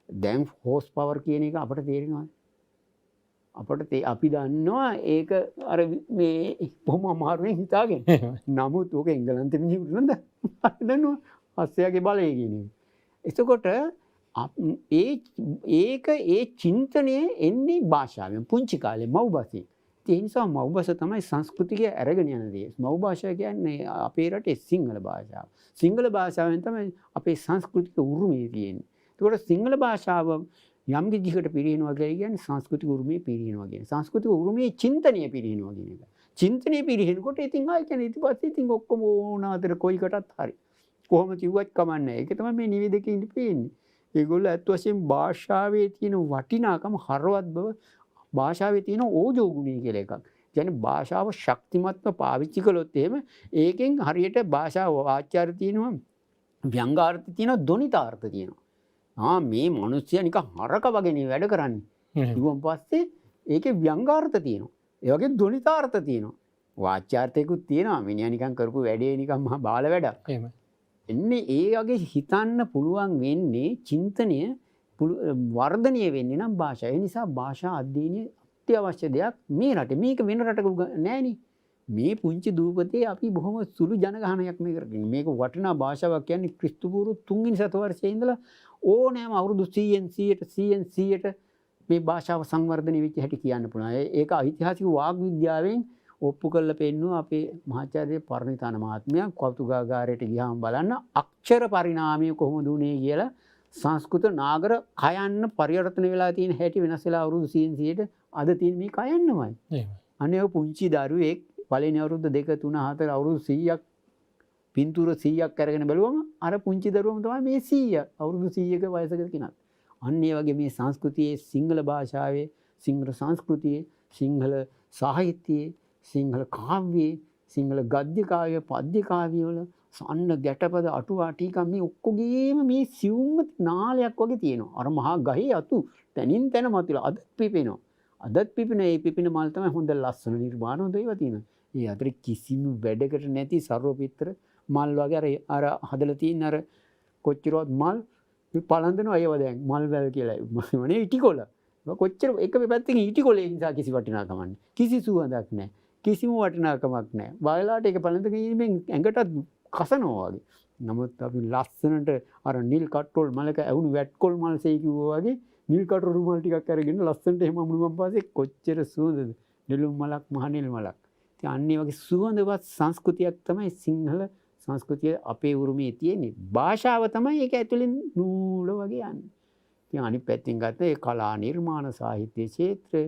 දැන් හෝස් පවර් කියන එක අපිට තේරෙනවද? අපි දන්නවා ඒක අර මේ බොහොම අමාරුවෙන් හිතාගෙන. නමුත් ඕක එංගලන්තෙ මිනිහුන්ට නේද? දන්නවා හස්යගේ බලය කියන එක. එතකොට ඒ චින්තනය එන්නේ භාෂාවෙන් පුංචි කාලේ මව් භාෂෙන්. ඒ නිසා මව් භාෂාව තමයි සංස්කෘතිය අරගෙන යන දේ. මව් භාෂාව කියන්නේ අපේ රටේ සිංහල භාෂාව. සිංහල භාෂාවෙන් තමයි අපේ සංස්කෘතික උරුමය තියෙන්නේ. ඒකට සිංහල භාෂාව යම් විදිහකට පිරිනවනවා කියන්නේ සංස්කෘතික උරුමයේ පිරිනවනවා කියන්නේ. සංස්කෘතික උරුමයේ චින්තනය පිරිනවනවා කියන එක. චින්තනය පිරිනනකොට ඉතින් ආයි කියන්නේ ඊට පස්සේ ඉතින් ඔක්කොම ඕනාතර කොයිකටත් හරි. කොහොම කිව්වත් කමන්නේ. ඒක තමයි මේ නිවේදකෙින් පේන්නේ. ඒගොල්ලෝ ඇත්ත වශයෙන් භාෂාවේ තියෙන වටිනාකම හරවත් බව භාෂාවේ තියෙන ඕජෝ ගුණය කියලා එකක්. කියන්නේ භාෂාව ශක්තිමත්ව පාවිච්චි කළොත් එහෙම ඒකෙන් හරියට භාෂාව වාචාර්ය තියෙනවා ව්‍යංගාර්ථ තියෙනවා ධොනිතාර්ථ තියෙනවා. මේ මිනිස්සයා නිකන් හරක වගේ වැඩ කරන්නේ. ඊුවන් පස්සේ ඒකේ ව්‍යංගාර්ථ තියෙනවා. ඒ වගේ ධොනිතාර්ථ තියෙනවා. වාචාර්ථයකුත් තියෙනවා. මිනිහා නිකන් කරපු වැඩේ නිකන් මහා බාල වැඩක්. එහෙම. එන්නේ ඒ වගේ හිතන්න පුළුවන් වෙන්නේ චින්තනය වර්ධනය වෙන්නේ නම් භාෂාව. ඒ නිසා භාෂා අධ්‍යයනය අත්‍යවශ්‍ය දෙයක් මේ රටේ. මේක වෙන රටක නෑනේ. මේ පුංචි දූපතේ අපි බොහොම සුළු ජනගහනයක් මේ කරගෙන. මේක වටිනා භාෂාවක් කියන්නේ ක්‍රිස්තු පූර්ව 3 වෙනි සතවර්ෂයේ ඉඳලා ඕනෑම අවුරුදු 100ට මේ භාෂාව සංවර්ධනය වෙච්ච හැටි කියන්න පුළුවන්. ඒක ඓතිහාසික වාග් විද්‍යාවෙන් ඔප්පු කරලා පෙන්නනවා අපේ මහාචාර්ය පරණිතාන මහත්මයා. කෞතුකාගාරයට ගියාම බලන්න අක්ෂර පරිණාමය කොහොමද උනේ කියලා සංස්කෘත නාගර කයන්න පරිවර්තන වෙලා තියෙන හැටි වෙනස් වෙලා අවුරුදු 100ට අද තියෙන මේ කයන්නමයි. අනේ ඔය පුංචි දරුවෙක් පළවෙනි අවුරුදු 2 3 4 අවුරුදු 100ක් පින්තූර 100ක් අරගෙන බැලුවම අර පුංචි දරුවම තමයි මේ 100 අවුරුදු 100ක වයසක කෙනා. අන්න ඒ වගේ මේ සංස්කෘතියේ සිංහල භාෂාවේ සිංහල සංස්කෘතියේ සිංහල සාහිත්‍යයේ සිංහල කාව්‍යයේ සිංහල ගද්‍ය කාව්‍ය පද්‍ය කාව්‍ය වල සන්න ගැටපද අටුවා ටීකා මේ ඔක්කොගේම මේ සියුම් නාලයක් වගේ තියෙනවා. අර මහා ගහේ අතු තනින් තන මතුවලා අදත් පිපෙනවා. අදත් පිපෙන ඒ පිපෙන මල් තමයි හොඳ ලස්සන නිර්මාණ හොඳ ඒවා තියෙනවා. ඒ අතර කිසිම වැඩකට නැති සර්වපිත්‍ර මල් වගේ අර හදලා තියෙන අර කොච්චරවත් මල් පළඳනවා ඒව දැන් මල් වැල් කියලා. මනේ ඉටිකොල. කොච්චර එක පැත්තකින් ඊටි කොලේ නිසා කිසි වටිනාකමක් නැහැ. කිසි සුවඳක් නැහැ. කිසිම වටිනාකමක් නැහැ. බලලාට ඒක පළඳගෙන ඉන්නේ ඇඟටත් කසනවා වගේ. නමුත් අපි ලස්සනට අර නිල් කට්ටෝල් මලක ඇවුණු වැට්කොල් මල්සේ කිව්වා වගේ නිල් කට්ටෝල් මල් ටිකක් අරගෙන ලස්සනට එහෙම අමුණුවන් පස්සේ කොච්චර සුවඳද. නෙළුම් මලක් මහ නිල් මලක්. ඉතින් අන්න ඒ වගේ සුවඳවත් සංස්කෘතියක් තමයි සිංහල සංස්කෘතිය අපේ උරුමේ තියෙන්නේ. භාෂාව තමයි ඒක ඇතුලෙන් නූල වගේ යන්නේ. ඉතින් අනිත් පැත්තෙන් ගත්ත ඒ කලා නිර්මාණ සාහිත්‍ය ක්ෂේත්‍රය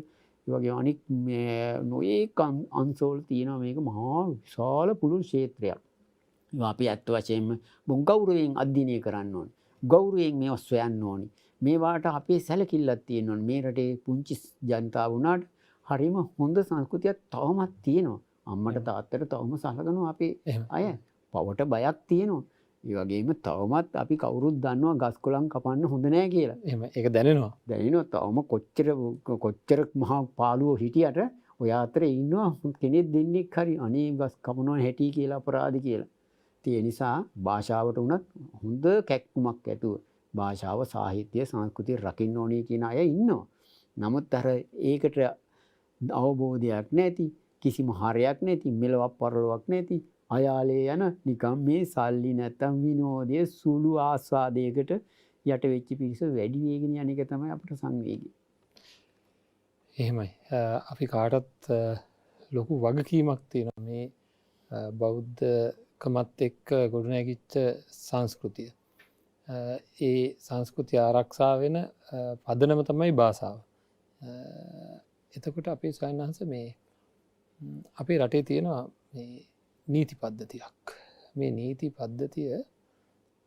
ඒ වගේ අනිත් නොයෙක් අංශවල තියෙනවා මේක මහා විශාල පුළුල් ක්ෂේත්‍රයක්. ඒවා අපි ඇත්ත වශයෙන්ම ගෞරවයෙන් අධ්‍යයනය කරන්න ඕනේ. ගෞරවයෙන් මේවා සොයන්න ඕනේ. මේවාට අපේ සැලකිල්ලක් තියෙන්න ඕනේ. මේ රටේ පුංචි ජනතාව වුණාට හරිම හොඳ සංස්කෘතියක් තවමත් තියෙනවා. අම්මට තාත්තට තවම සලකනවා අපේ අය. පවට බයක් තියෙනවා. ඒ වගේම තවමත් අපි කවුරුත් දන්නවා ගස් කොළන් කපන්න හොඳ නෑ කියලා. එහෙම ඒක දැනෙනවා. දැනෙනවා තවම කොච්චර මහා පාළුවෝ හිටියට ඔය අතරේ ඉන්නවා කෙනෙක් දෙන්නෙක් හරි අනේ ගස් කපනවා හැටි කියලා අපරාධි කියලා. ඒ නිසා භාෂාවට උනත් හොඳ කැක්කුමක් ඇතුව භාෂාව සාහිත්‍ය සංස්කෘතිය රකින්න ඕනේ කියන අය ඉන්නවා. නමුත් අර ඒකට අවබෝධයක් නැති කිසිම හරයක් නැති මෙලොවක් පරලොවක් නැති අයාලේ යන නිකම් මේ සල්ලි නැත්තම් විනෝදයේ සුළු ආස්වාදයකට යට වෙච්ච පිරිස වැඩි වෙගෙන යන එක තමයි අපිට සංවේගය. එහෙමයි. අපි කාටත් ලොකු වගකීමක් තියෙනවා මේ බෞද්ධකමත් එක්ක ගොඩනැගිච්ච සංස්කෘතිය. ඒ සංස්කෘතිය ආරක්ෂා වෙන පදනම තමයි භාෂාව. එතකොට අපේ ස්වාමීන් මේ අපේ රටේ තියෙනවා මේ නීති පද්ධතියක්. මේ නීති පද්ධතිය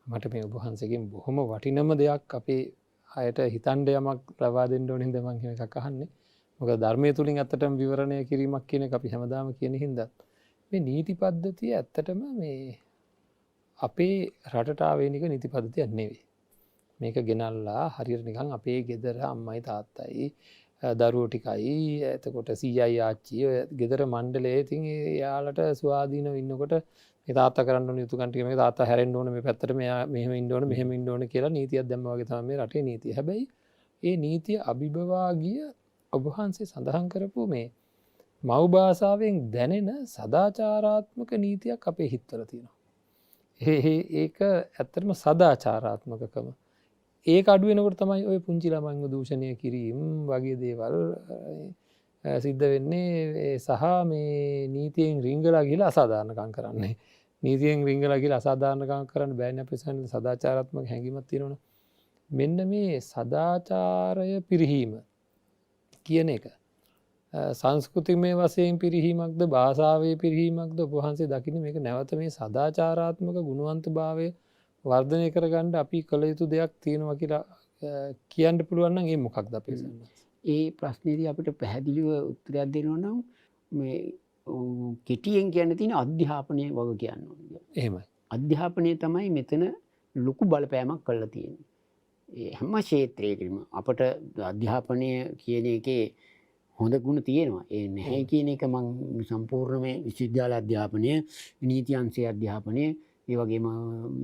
මට මේ ඔබ වහන්සේගෙන් බොහොම වටිනම දෙයක් අපේ අයට හිතන්න යමක් ලබා දෙන්න ඕන හින්දා මම එහෙම එකක් අහන්නේ. මොකද ධර්මයේ තුලින් ඇත්තටම විවරණය කිරීමක් කියන එක අපි හැමදාම කියන හින්දා මේ නීති පද්ධතිය ඇත්තටම මේ අපේ රටට ආවේනික නීති පද්ධතියක් නෙවෙයි. මේක ගෙනල්ලා හරියට නිකන් අපේ ගෙදර අම්මයි තාත්තයි දරුවෝ ටිකයි එතකොට සීයයි ආච්චිය ගෙදර මණ්ඩලයේ ඉතින් එයාලට ස්වාධීනව ඉන්නකොට මේ තාත්තා කරන්න ඕන යුතුකම් ටික මේක තාත්තා හැරෙන්න ඕන මේ පැත්තට මෙයා මෙහෙම ඉන්න ඕන මෙහෙම ඉන්න ඕන කියලා නීතියක් දැම්මා වගේ තමයි මේ රටේ නීතිය. හැබැයි ඒ නීතිය අභිබවා ගිය ඔබ වහන්සේ සඳහන් කරපු මේ මව් භාෂාවෙන් දැනෙන සදාචාරාත්මක නීතියක් අපේ හිතවල තියෙනවා. ඒක ඇත්තටම සදාචාරාත්මකකම. ඒක අඩු වෙනකොට තමයි ඔය පුංචි ළමයින්ව දූෂණය කිරීම වගේ දේවල් සිද්ධ වෙන්නේ සහ මේ නීතියෙන් රිංගලා ගිහලා අසාධාරණකම් කරන්නේ. නීතියෙන් රිංගලා ගිහලා අසාධාරණකම් කරන්න බෑනේ අපේ සදාචාරාත්මක හැඟීමක් තියෙනවනේ. මෙන්න මේ සදාචාරය පිරිහීම කියන එක සංස්කෘතිමය වශයෙන් පිරිහීමක්ද භාෂාවේ පිරිහීමක්ද ඔබ වහන්සේ දකින්නේ මේක නැවත මේ සදාචාරාත්මක ගුණවන්තභාවය වර්ධනය කරගන්න අපි කළ යුතු දෙයක් තියෙනවා කියලා කියන්න පුළුවන් නම් ඒ මොකක්ද අපේ සම්මත? ඒ ප්‍රශ්නේදී අපිට පැහැදිලිව උත්තරයක් දෙනවා නම් මේ කෙටියෙන් කියන්න තියෙන අධ්‍යාපනය වගේ කියන්න ඕනේ. එහෙමයි. අධ්‍යාපනය තමයි මෙතන ලොකු බලපෑමක් කරලා තියෙන්නේ. ඒ හැම ක්ෂේත්‍රයකම අපට අධ්‍යාපනය කියන එකේ හොඳ ගුණ තියෙනවා. ඒ නැහැ කියන එක මම සම්පූර්ණයෙන්ම විශ්වවිද්‍යාල අධ්‍යාපනය, නීති අංශයේ අධ්‍යාපනය, ඒ වගේම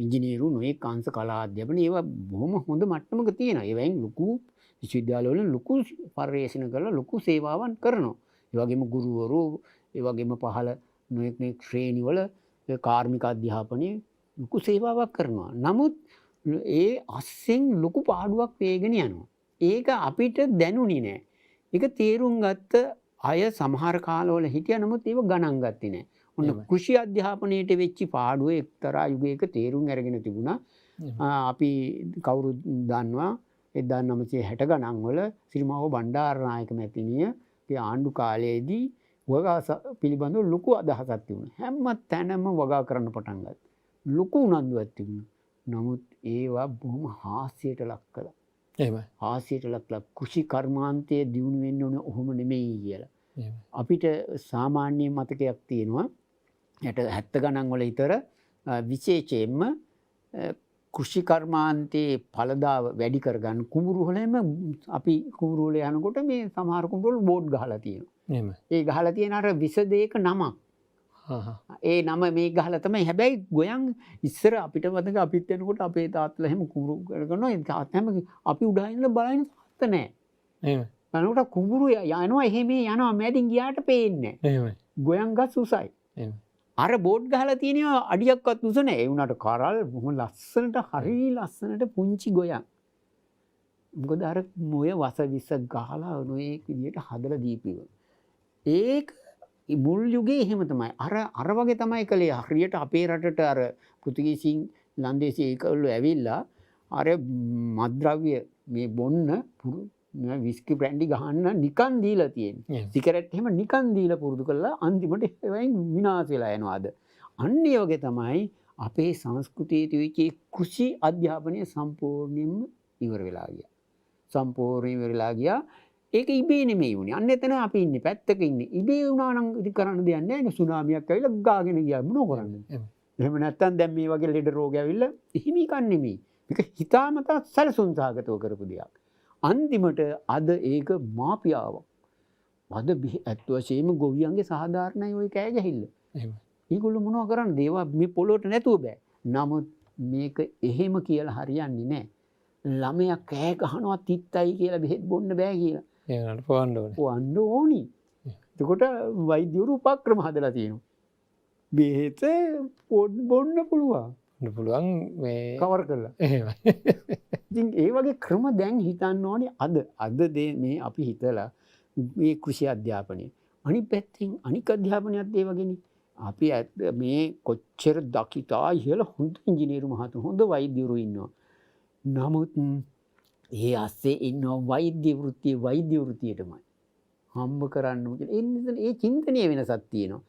ඉංජිනේරු නොයෙක් අංශ කලා අධ්‍යාපනය ඒවා බොහොම හොඳ මට්ටමක තියෙනවා. ඒවෙන් ලොකු විශ්වවිද්‍යාලවල ලොකු පරිශ්‍රණ කරලා ලොකු සේවාවන් කරනවා. ඒ වගේම ගුරුවරු, ඒ වගේම පහළ නොයෙක් ශ්‍රේණිවල කාර්මික අධ්‍යාපනයේ ලොකු සේවාවක් කරනවා. නමුත් ඒ අස්සෙන් ලොකු පාඩුවක් වේගෙන යනවා. ඒක අපිට දැනුනේ නැහැ. ඒක තේරුම් ගත්ත අය සමහර කාලවල හිටියා. නමුත් ඒව ගණන් ගත්තේ නැහැ. ඔන්න කෘෂි අධ්‍යාපනයේට වෙච්ච පාඩුව එක්තරා යුගයක තේරුම් අරගෙන තිබුණා. අපි කවුරු දන්නවා 1960 ගණන් වල ශ්‍රීමව බණ්ඩාරනායක මැතිණියගේ ආණ්ඩු කාලයේදී වගා පිළිබඳව ලොකු අදහසක් තිබුණා. හැම තැනම වගා කරන්න පටන් ගත්තා. ලොකු උනන්දුවක් තිබුණා. නමුත් ඒවා බොහොම හාස්‍යයට ලක් කළා. එහෙමයි. හාස්‍යයට ලක්ලා කෘෂි කර්මාන්තයේ දියුණු වෙන්න ඕනේ ඔහොම නෙමෙයි කියලා. අපිට සාමාන්‍ය මතකයක් තියෙනවා 70 ගණන් වල විතර විශේෂයෙන්ම කෘෂි කර්මාන්තයේ ඵලදාව වැඩි කරගන්න කුඹුරු වලම අපි කුඹුරු වල යනකොට මේ සමහර කුඹුරු වල බෝඩ් ගහලා තියෙනවා. එහෙමයි. ඒ ගහලා තියෙන අර විස දෙයක නමක්. ඒ නම මේ ගහලා තමයි. හැබැයි ගොයන් ඉස්සර අපිට මතක අපිත් යනකොට අපේ තාත්තලා එහෙම කුඹුරු කරනවා. ඒ තාත්තා හැම අපි උඩ ඉන්න බලන්න තාත්තා නැහැ. එහෙම. යනකොට කුඹුරු යනවා එහෙම යනවා මැදින් ගියාට පේන්නේ නැහැ. එහෙමයි. ගොයන් ගස් උසයි. එහෙම. අර බෝඩ් ගහලා තියෙනවා අඩියක්වත් උස නැහැ. ඒ වුණාට කරල් බොහොම ලස්සනට හරි ලස්සනට පුංචි ගොයන්. මොකද අර මොය වස විස ගහලා නොයේක් විදියට හදලා දීපිව. ඒක මුල් යුගයේ එහෙම තමයි. අර වගේ තමයි කළේ. හරියට අපේ රටට අර පෘතුගීසින් ලන්දේසි ඒකවලු ඇවිල්ලා අර මත්ද්‍රව්‍ය මේ බොන්න විස්කි බ්‍රැන්ඩි ගහන්න නිකන් දීලා තියෙන්නේ. සිගරට් එහෙම නිකන් දීලා පුරුදු කළා අන්තිමට ඒවෙන් විනාශ වෙලා යනවා අද. අන්න ඒ වගේ තමයි අපේ සංස්කෘතියේ තියච්ච කෘෂි අධ්‍යාපනය සම්පූර්ණයෙන්ම ඉවර වෙලා ගියා. සම්පූර්ණයෙන් ඉවර වෙලා ගියා. ඒක ඉබේ නෙමෙයි වුණේ. අන්න එතන අපි ඉන්නේ පැත්තක ඉන්නේ. ඉබේ වුණා නම් ඉතින් කරන්න දෙයක් නැහැ නේ. සුනාමියක් ඇවිල්ලා ගාගෙන ගියා මොනව කරන්නේ? එහෙම නැත්තම් දැන් මේ වගේ ලෙඩ රෝග ඇවිල්ලා එහෙම එකක් නෙමෙයි. මේක හිතාමතා සැලසුම් සහගතව කරපු දෙයක්. අන්තිමට අද ඒක මාපියාවක්. අද ඇත්ත වශයෙන්ම ගොවියන්ගේ සාධාරණයි ওই කෑ ගැහිල්ල. එහෙමයි. ඒගොල්ලෝ මොනව කරන්නේ? දේවා මේ පොළොවට නැතුව බෑ. නමුත් මේක එහෙම කියලා හරියන්නේ නැහැ. ළමයා කෑ ගහනවා තිත්තයි කියලා බෙහෙත් බොන්න බෑ කියලා. ඒකට පොවන්න ඕනේ. පොවන්න ඕනි. එතකොට වෛද්‍යවරු උපක්‍රම හදලා තියෙනවා. බෙහෙත බොන්න පුළුවන්. පුළුවන් මේ කවර් කරලා. එහෙමයි. ඉතින් ඒ වගේ ක්‍රම දැන් හිතන්න ඕනේ අද මේ අපි හිතලා මේ කෘෂි අධ්‍යාපනය. අනිත් පැත්තෙන් අනික් අධ්‍යාපනයත් ඒ වගේනේ. අපි මේ කොච්චර දක්ෂතා ඉහළ හොඳ ඉංජිනේරු මහතුරු හොඳ වෛද්‍යවරු ඉන්නවා. නමුත් ඒ ASCII ඉන්න වෛද්‍ය වෘත්තියටමයි හම්බ කරන්න කියලා. ඒ චින්තනීය වෙනසක් තියෙනවා.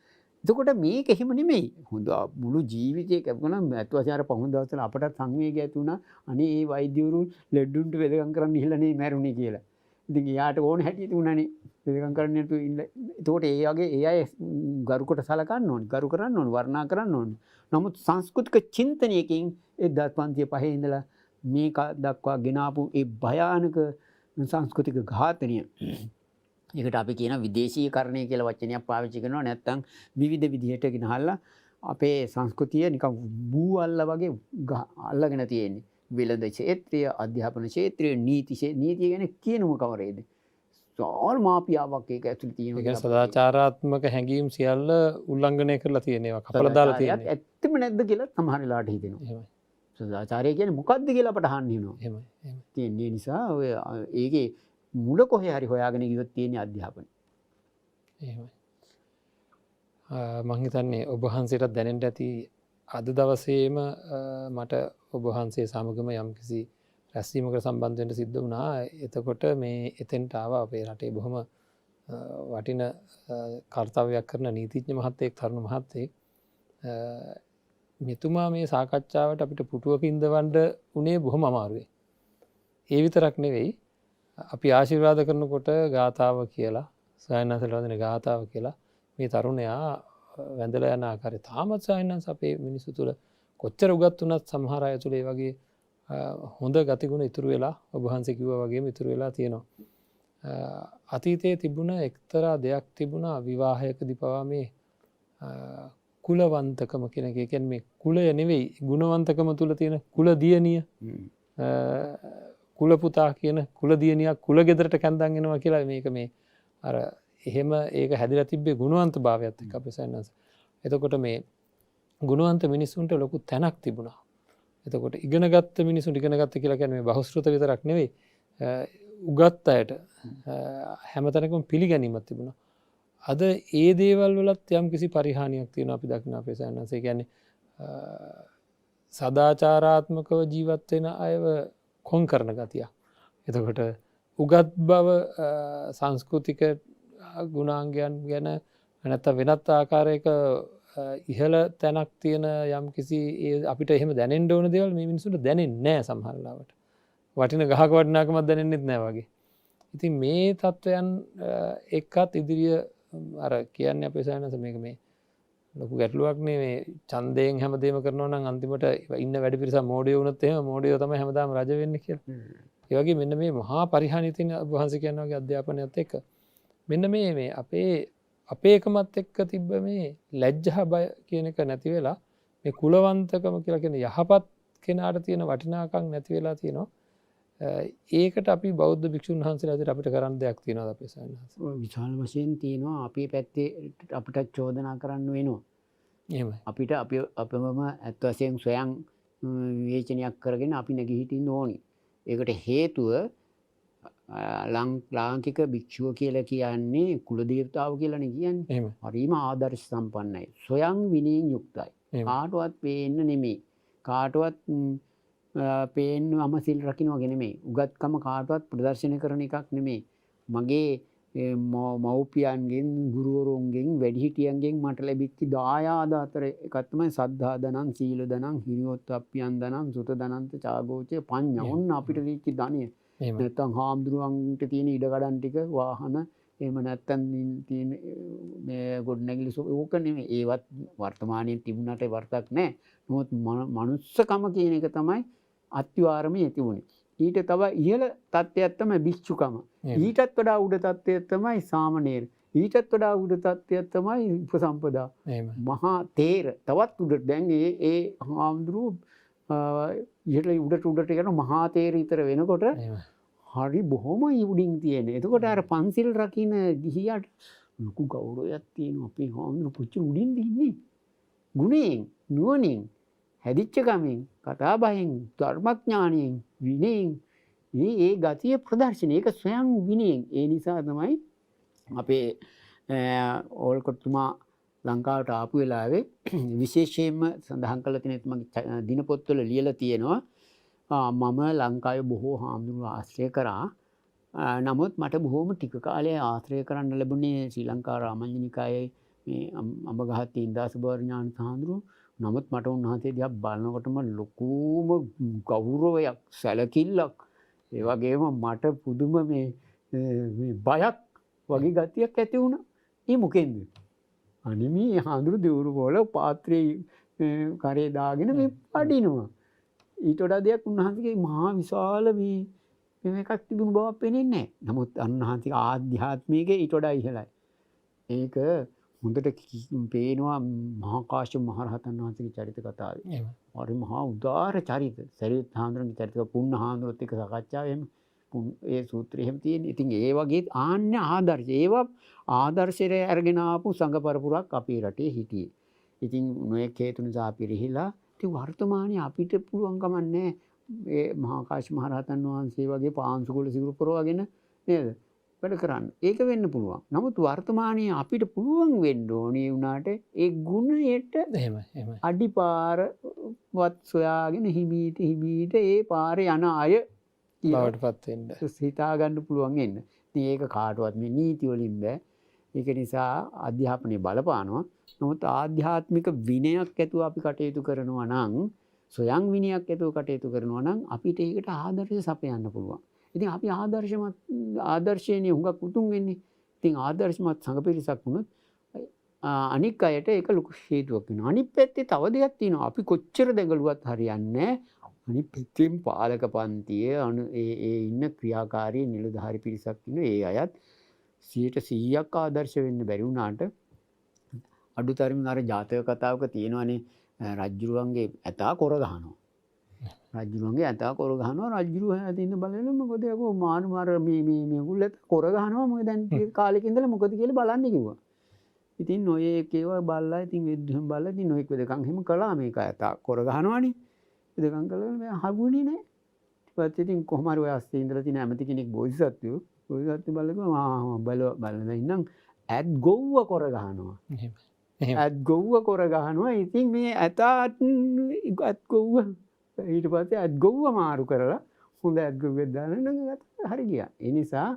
එතකොට මේක එහෙම නෙමෙයි. හොඳ මුළු ජීවිතේ කැපුණා අත් වශයෙන් අර පහුන දවස්වල අපටත් සංවේගය ඇති වුණා. අනේ මේ වෛද්‍යවරු ලෙඩුන්ට වෙදකම් කරන්න ඉහිලා නේ මැරුණේ කියලා. ඉතින් එයාට ඕන හැටියට උනානේ වෙදකම් කරන්න නැතුව ඉන්න. එතකොට ඒ වගේ ඒ අය ගරුකට සලකන්න ඕනේ. ගරු කරන්න ඕනේ. වර්ණනා කරන්න ඕනේ. නමුත් සංස්කෘතික චින්තනයකින් 1505 ඉඳලා මේක දක්වා ගෙනාපු ඒ භයානක සංස්කෘතික ඝාතනය ඒකට අපි කියන විදේශීකරණය කියලා වචනයක් පාවිච්චි කරනවා. නැත්නම් විවිධ විදිහට ගෙනහල්ලා අපේ සංස්කෘතිය නිකන් බූ අල්ල වගේ අල්ලගෙන තියෙන්නේ. වෙළඳ ක්ෂේත්‍රය, අධ්‍යාපන ක්ෂේත්‍රය, නීතිය ගැන කියනම කවරේද? සෝල් මාපියාවක් ඒක ඇතුළේ තියෙනවා. ඒක සදාචාරාත්මක හැඟීම් සියල්ල උල්ලංඝනය කරලා තියෙනවා. කපලා දාලා තියෙනවා. ඇත්තම නැද්ද කියලා සමහර වෙලාවට හිතෙනවා. එහෙමයි. සදාචාරය කියන්නේ මොකක්ද කියලා අපට අහන්න වෙනවා. එහෙමයි. තියෙන නිසා ඔය ඒකේ මුල කොහේ හරි හොයාගෙන ගියොත් තියෙන අධ්‍යාපනය. එහෙමයි. මම හිතන්නේ ඔබ වහන්සේට දැනෙන්න ඇති අද දවසේම මට ඔබ වහන්සේ සමගම යම්කිසි රැස්වීමකට සම්බන්ධ වෙන්න සිද්ධ වුණා. එතකොට මේ එතෙන්ට ආවා අපේ රටේ බොහොම වටින කාර්යයක් කරන නීතිඥ මහත්තයෙක්, තරුණ මහත්තයෙක්. මෙතුමා මේ සාකච්ඡාවට අපිට පුටුවක ඉඳවන්න උනේ බොහොම අමාරුයි. ඒ විතරක් නෙවෙයි අපි ආශිර්වාද කරනකොට ගාථාව කියලා සයන්නාසල වදින ගාථාව කියලා මේ තරුණයා වැඳලා යන ආකාරය තාමත් සයන්නාස අපේ මිනිස්සු තුළ කොච්චර උගත් වුණත් සමහර අය තුළ ඒ වගේ හොඳ ගතිගුණ ඉතුරු වෙලා ඔබ වහන්සේ කිව්වා වගේම ඉතුරු වෙලා තියෙනවා. අතීතයේ තිබුණ එක්තරා දෙයක් තිබුණා විවාහයකදී පවා මේ කුලවන්තකම කියන එක. ඒ කියන්නේ මේ කුලය නෙවෙයි ගුණවන්තකම තුළ තියෙන කුල දියණිය කුල පුතා කියන කුල දියණියක් කුල ගෙදරට කැඳන් එනවා කියලා මේක මේ අර එහෙම ඒක හැදිලා තිබ්බේ ගුණවන්ත භාවයත් එක්ක අපේ සයන්නාස. එතකොට මේ ගුණවන්ත මිනිසුන්ට ලොකු තැනක් තිබුණා. එතකොට ඉගෙනගත්ත මිනිසුන්ට ඉගෙනගත්ත කියලා කියන්නේ බහුශ්‍රృత විතරක් නෙවෙයි උගත් අයට හැමතැනකම පිළිගැනීමක් තිබුණා. අද ඒ දේවල් වලත් යම් කිසි පරිහානියක් තියෙනවා අපි දකින අපේ සයන්නාස. ඒ කියන්නේ සදාචාරාත්මකව ජීවත් වෙන අයව කොන් කරන ගතිය. එතකොට උගත් බව සංස්කෘතික ගුණාංගයන් ගැන නැත්නම් වෙනත් ආකාරයක ඉහළ තැනක් තියෙන යම් කිසි අපිට එහෙම දැනෙන්න ඕන දේවල් මේ මිනිස්සුන්ට දැනෙන්නේ නැහැ සමහර ලාවට. වටින ගහක වටිනාකමක් දැනෙන්නෙත් නැහැ වගේ. ඉතින් මේ තත්වයන් එක්කත් ඉදිරිය අර කියන්නේ අපේ සයන්නාස මේක මේ ලොකු ගැටලුවක් නේ. මේ ඡන්දයෙන් හැමදේම කරනවා නම් අන්තිමට ඉන්න වැඩ පිරිසක් මෝඩයෝ වුණොත් එහෙම මෝඩයෝ තමයි හැමදාම රජ වෙන්නේ කියලා. ඒ වගේ මෙන්න මේ මහා පරිහානිය තියෙන වහන්සේ කියනවා වගේ අධ්‍යාපනයත් එක්ක මෙන්න මේ අපේ එකමත් එක්ක තිබ්බ මේ ලැජ්ජා බය කියන එක නැති වෙලා මේ කුලවන්තකම කියලා කියන යහපත් කෙනාට තියෙන වටිනාකම් නැති වෙලා තියෙනවා. ඒකට අපි බෞද්ධ භික්ෂුන් වහන්සේලාට අපිට කරන්න දෙයක් තියෙනවා අපේ ස්වාමීන් වහන්සේ. විශාල වශයෙන් තියෙනවා අපේ පැත්තේ අපිට චෝදනා කරන්න වෙනවා. එහෙමයි. අපිට අපම ඇත්ත වශයෙන් සොයන් විවේචනයක් කරගෙන අපි නැගිහිටින්න ඕනි. ඒකට හේතුව ලාංකික භික්ෂුව කියලා කියන්නේ කුල දේවතාව කියලානේ කියන්නේ. එහෙමයි. හරිම ආදර්ශ සම්පන්නයි. සොයන් විනයෙන් යුක්තයි. එහෙමයි. කාටවත් පේන්න නෙමෙයි. කාටවත් පේන්නම සිල් රකින්නවා නෙමෙයි. උගත්කම කාටවත් ප්‍රදර්ශනය කරන එකක් නෙමෙයි. මගේ මව්පියන්ගෙන් ගුරුවරුන්ගෙන් වැඩිහිටියන්ගෙන් මට ලැබිච්ච දායාද අතර එකක් තමයි සද්ධා දනං සීල දනං හිරියොත්ප්පියන් දනං සුත දනන්ත චාගෝචේ පඤ්ඤා. ඔන්න අපිට දීච්ච ධනිය. එහෙමයි. නැත්තම් හාමුදුරුවන්ට තියෙන ඉඩකඩම් ටික වාහන එහෙම නැත්තම් තියෙන මේ ගොඩනැගිලි ඕක නෙමෙයි. ඒවත් වර්තමානයේ තිබුණාට වරදක් නැහැ. නමුත් මනුස්සකම කියන එක තමයි අත්විවරමේ ඇති වුණේ. ඊට තව ඉහළ තත්ත්වයක් තමයි භික්ෂුකම. ඊටත් වඩා උඩ තත්ත්වයක් තමයි සාමණේර. ඊටත් වඩා උඩ තත්ත්වයක් තමයි උපසම්පදා. එහෙමයි. මහා තේර තවත් උඩ දැන් ඒ හාමුදුරුවෝ ඉහළ උඩට යන මහා තේර ඊතර වෙනකොට එහෙමයි. හරි බොහොම උඩින් තියෙන. එතකොට අර පන්සිල් රකින්න ගිහියට ලොකු ගෞරවයක් තියෙනවා. අපේ හාමුදුරුවෝ පුච්චි උඩින් ඉන්නේ. ගුණයෙන්, නුවණින්, හැදිච්ච ගමෙන්, කතා බහෙන්, ධර්මඥානයෙන්, විනයෙන් ඒ ගතිය ප්‍රදර්ශනය. ඒක ස්වයං විනයෙන්. ඒ නිසා තමයි අපේ ඕල්කොට්තුමා ලංකාවට ආපු වෙලාවේ විශේෂයෙන්ම සඳහන් කරලා තියෙන මගේ දිනපොත්වල ලියලා තියෙනවා. මම ලංකාවේ බොහෝ හාමුදුරුවෝ ආශ්‍රය කරා. නමුත් මට බොහෝම ටික කාලයක් ආශ්‍රය කරන්න ලැබුණේ ශ්‍රී ලංකා රාමඤ්ඤනිකායේ මේ අඹගහත්තේ ඉන්දාසබෝධ ඥාන හාමුදුරුවෝ. නමුත් මට උන්වහන්සේ දිහා බලනකොටම ලොකුම ගෞරවයක්, සැලකිල්ලක්, ඒ වගේම මට පුදුම මේ බයක් වගේ ගතියක් ඇති වුණා. ඒ මොකෙන්ද? අනිමි හාමුදුරු දෙවුරු වල පාත්‍රයේ කරේ දාගෙන මේ පඩිනවා. ඊට වඩා දෙයක් උන්වහන්සේගේ මහා විශාල මේ එකක් තිබුණු බවක් පේන්නේ නැහැ. නමුත් උන්වහන්සේගේ ආධ්‍යාත්මිකයේ ඊට වඩා ඉහළයි. ඒක හොඳට පේනවා මහා කාශ්‍යප මහ රහතන් වහන්සේගේ චරිත කතාවේ. එහෙමයි. හරි මහා උදාර චරිත. සරියුත් හාමුදුරන්ගේ චරිත පුන්න හාමුදුරුවොත් එක්ක සාකච්ඡාව එහෙම ඒ සූත්‍රය එහෙම තියෙන. ඉතින් ඒ වගේ ආන්න ආදර්ශ. ඒවා ආදර්ශයට අරගෙන ආපු සංඝ පරපුරක් අපේ රටේ හිටියේ. ඉතින් නොයෙක් හේතු නිසා අපි රිහිලා ඉතින් වර්තමානයේ අපිට පුළුවන් කමක් නැහැ මේ මහා කාශ්‍යප මහ රහතන් වහන්සේ වගේ පාංශුකුල සිවුරු පරවගෙන නේද වැඩ කරන්න. ඒක වෙන්න පුළුවන්. නමුත් වර්තමානයේ අපිට පුළුවන් වෙන්න ඕනේ වුණාට ඒ ගුණයට එහෙමයි. එහෙමයි. අඩිපාරවත් සොයාගෙන හිමීට ඒ පාරේ යන අය බවටපත් වෙන්න. හිතා ගන්න පුළුවන් වෙන්න. ඉතින් ඒක කාටවත් මේ නීති වලින් බෑ. ඒක නිසා අධ්‍යාපනය බලපානවා. නමුත් ආධ්‍යාත්මික විනයක් ඇතුව අපි කටයුතු කරනවා නම්, සොයං විනයක් ඇතුව කටයුතු කරනවා නම් අපිට ඒකට ආදර්ශ සපයන්න පුළුවන්. ඉතින් අපි ආදර්ශයනේ හුඟක් උතුම් වෙන්නේ. ඉතින් ආදර්ශමත් සංඝ පිරිසක් වුණොත් අනික් අයට ඒක ලොකු හේතුවක් වෙනවා. අනිත් පැත්තේ තව දෙයක් තියෙනවා. අපි කොච්චර දැඟලුවත් හරියන්නේ නැහැ. අනිත් පැත්තෙන් පාලක පන්තියේ ඒ ඉන්න ක්‍රියාකාරී නිලධාරී පිරිසක් ඉන්න ඒ අයත් 100% ආදර්ශ වෙන්න බැරි වුණාට අඩුතරමින් අර ජාතක කතාවක තියෙනවානේ රජ්ජුරුවන්ගේ ඇතා කොර ගහනවා. රජ්ජුරුවන්ගේ ඇතා කොර ගහනවා. රජ්ජුරුව හැදින්න බලන මොකද යකෝ මාර මේගොල්ලෝ ඇතා කොර ගහනවා. මොකද දැන් කාලෙක ඉඳලා මොකද කියලා බලන්න කිව්වා. ඉතින් නොයේක ඒවා බලලා ඉතින් වෙද්දම් බලලා ඉතින් නොයෙක් වෙදකම් හිම කළා මේක ඇතා කොර ගහනවානේ. වෙදකම් කළා මම හවුනේ නෑ. ඊට පස්සේ ඉතින් කොහොම හරි ඔය අස්සේ ඉඳලා තියෙන ඇමති කෙනෙක් බෝධිසත්වෝ බලලා ඉන්නම් ඇත් ගොව්ව කොර ගහනවා. ඇත් ගොව්ව කොර ගහනවා. ඉතින් මේ ඇතාත් ඇත් ගොව්ව ඊට පස්සේ ඇත් ගොව්ව මාරු කරලා හොඳ ඇත් ගොව්වෙක් දාලා හරි ගියා. ඒ නිසා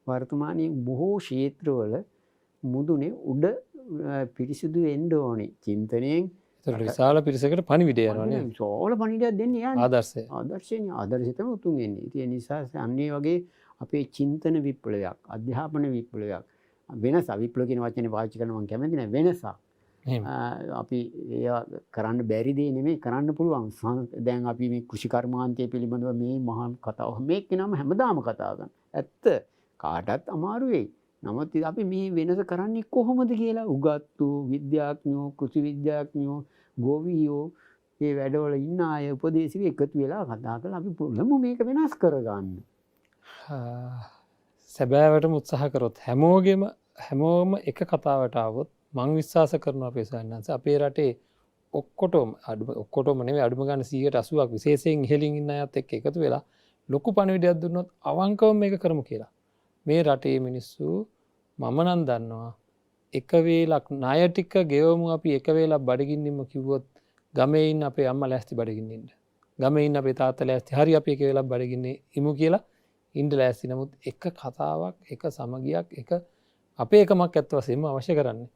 වර්තමානයේ බොහෝ ක්ෂේත්‍රවල මුදුනේ උඩ පිරිසිදු වෙන්න ඕනේ. චින්තනයෙන් විශාල පිරිසකට පණිවිඩය යනවා නේද? සෝල පණිවිඩයක් දෙන්නේ යන්නේ. ආදර්ශය. ආදර්ශය තමයි උතුම් වෙන්නේ. ඒ නිසා අන්නේ වගේ අපේ චින්තන විප්ලවයක්, අධ්‍යාපන විප්ලවයක් වෙනස විප්ලව කියන වචනේ පාවිච්චි කරන මම කැමති නැහැ. වෙනසක්. අපි ඒ කරන්න බැරි දේ නෙමෙයි කරන්න පුළුවන්. දැන් අපි මේ කෘෂි කර්මාන්තය පිළිබඳව මේ මහා කතාව මේක නම හැමදාම කතා කරනවා. ඇත්ත කාටත් අමාරු වෙයි. නමුත් අපි මේ වෙනස කරන්නේ කොහොමද කියලා උගත්තු විද්‍යාඥයෝ, කෘෂි විද්‍යාඥයෝ, ගෝවියෝ ඒ වැඩවල ඉන්න අය උපදේශක එකතු වෙලා කතා කරලා අපි පුළුවන් මේක වෙනස් කරගන්න. සැබෑවටම උත්සාහ කරොත් හැමෝම එක කතාවට આવොත් මං විශ්වාස කරනවා අපේ සයන්නස අපේ රටේ ඔක්කොටම නෙවෙයි අඩුම ගන්න 180ක් විශේෂයෙන් ඉහළින් ඉන්න අයත් එක්ක එකතු වෙලා ලොකු පණිවිඩයක් දුන්නොත් අවංකවම මේක කරමු කියලා. මේ රටේ මිනිස්සු මම නම් දන්නවා එක වේලක් ණය ටික ගෙවමු අපි එක වේලක් බඩගින්නින්ම කිව්වොත් ගමේ ඉන්න අපේ අම්මා ලෑස්ති බඩගින්න ඉන්න. ගමේ ඉන්න අපේ තාත්තා ලෑස්ති හරි අපි එක වේලක් බඩගින්නේ ඉමු කියලා ඉන්න ලෑස්ති. නමුත් එක කතාවක් එක සමගියක් එක අපේ එකමක් ඇත්ත වශයෙන්ම අවශ්‍ය කරන්නේ.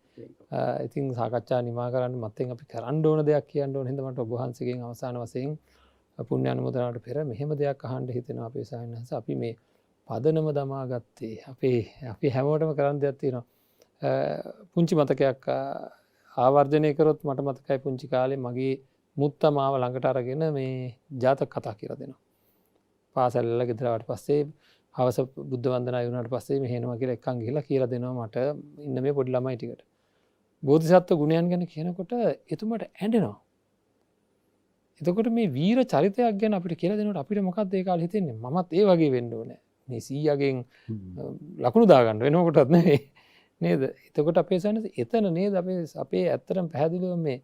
ඉතින් සාකච්ඡා නිමා කරන්න මත්තෙන් අපි කරන්න ඕන දෙයක් කියන්න ඕන හින්දා මට ඔබ වහන්සේගෙන් අවසාන වශයෙන් පුණ්‍ය අනුමෝදනාවට පෙර මෙහෙම දෙයක් අහන්න හිතෙනවා අපේ සයන්හස. අපි මේ පදනම දමා ගත්තේ අපි හැමෝටම කරන්න දෙයක් තියෙනවා. පුංචි මතකයක් ආවර්ජනය කරොත් මට මතකයි පුංචි කාලේ මගේ මුත්තා මාව ළඟට අරගෙන මේ ජාතක කතා කියලා දෙනවා. පාසල් ගෙදර ආවට පස්සේ හවස බුද්ධ වන්දනා වුණාට පස්සේ මෙහෙ එනවා කියලා එක්කන් ගිහලා කියලා දෙනවා මට ඉන්න මේ පොඩි ළමයි ටිකට. බෝධිසත්ව ගුණයන් ගැන කියනකොට එතුමට ඇඬෙනවා. එතකොට මේ වීර චරිතයක් ගැන අපිට කියලා දෙනකොට අපිට මොකක්ද ඒ කාලේ හිතෙන්නේ? මමත් ඒ වගේ වෙන්න ඕනේ. මේ 100ගෙන් ලකුණු දාගන්න වෙනකොටත් නෙවෙයි. නේද? එතකොට අපේ සයන්ස එතන නේද අපේ ඇත්තටම පැහැදිලිව මේ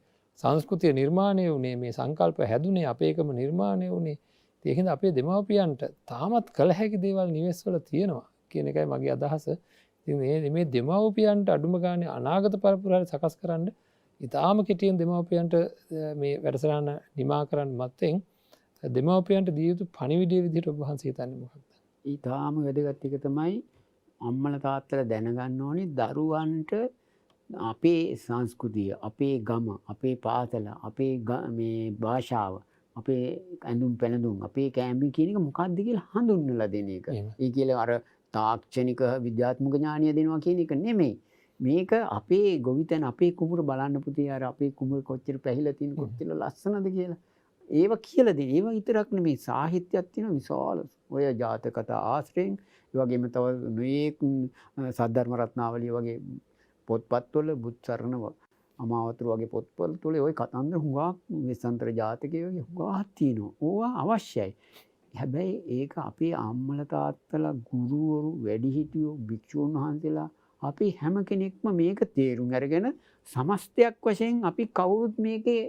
සංස්කෘතිය නිර්මාණය වුණේ මේ සංකල්ප හැදුනේ අපේකම නිර්මාණය වුණේ. ඒකෙන්ද අපේ දෙමව්පියන්ට තාමත් කළ හැකි දේවල් නිවෙස්වල තියෙනවා කියන එකයි මගේ අදහස. ඉතින් මේ දෙමව්පියන්ට අඩුම ගානේ අනාගත පරපුරට සකස් කරන්න ඉතාම කෙටියෙන් දෙමව්පියන්ට මේ වැඩසටහන නිමා කරන්න මත්තෙන් දෙමව්පියන්ට දිය යුතු පණිවිඩය විදිහට ඔබ වහන්සේ හිතන්නේ මොකක්ද? ඊටාම වැදගත් එක තමයි අම්මලා තාත්තලා දැනගන්න ඕනේ දරුවන්ට අපේ සංස්කෘතිය, අපේ ගම, අපේ පාසල, අපේ මේ භාෂාව, අපේ ඇඳුම් පැළඳුම්, අපේ කෑම කියන එක මොකක්ද කියලා හඳුන්වලා දෙන එක. ඒ කියලා අර තාක්ෂණික විද්‍යාත්මක ඥානය දෙනවා කියන එක නෙමෙයි. මේක අපේ ගොවිතැන අපේ කුඹුර බලන්න පුතේ අර අපේ කුඹුර කොච්චර පැහිලා තියෙන කොච්චර ලස්සනද කියලා. ඒව කියලා දෙන. ඒව විතරක් නෙමෙයි සාහිත්‍යයක් තියෙන විශාල ඔය ජාතක කතා ආශ්‍රයෙන් ඒ වගේම තව මේක සද්ධර්ම රත්නාවලිය වගේ පොත්පත්වල බුත්සරණ අමාවතුරු වගේ පොත්පත් තුළ ওই කතන්දර හුඟක් වෙස්සන්තර ජාතකයේ වගේ හුඟක් තියෙනවා. ඕවා අවශ්‍යයි. හැබැයි ඒක අපේ අම්මලා තාත්තලා ගුරුවරු වැඩිහිටියෝ භික්ෂුන් වහන්සේලා අපි හැම කෙනෙක්ම මේක තේරුම් අරගෙන සමස්තයක් වශයෙන් අපි කවුරුත් මේකේ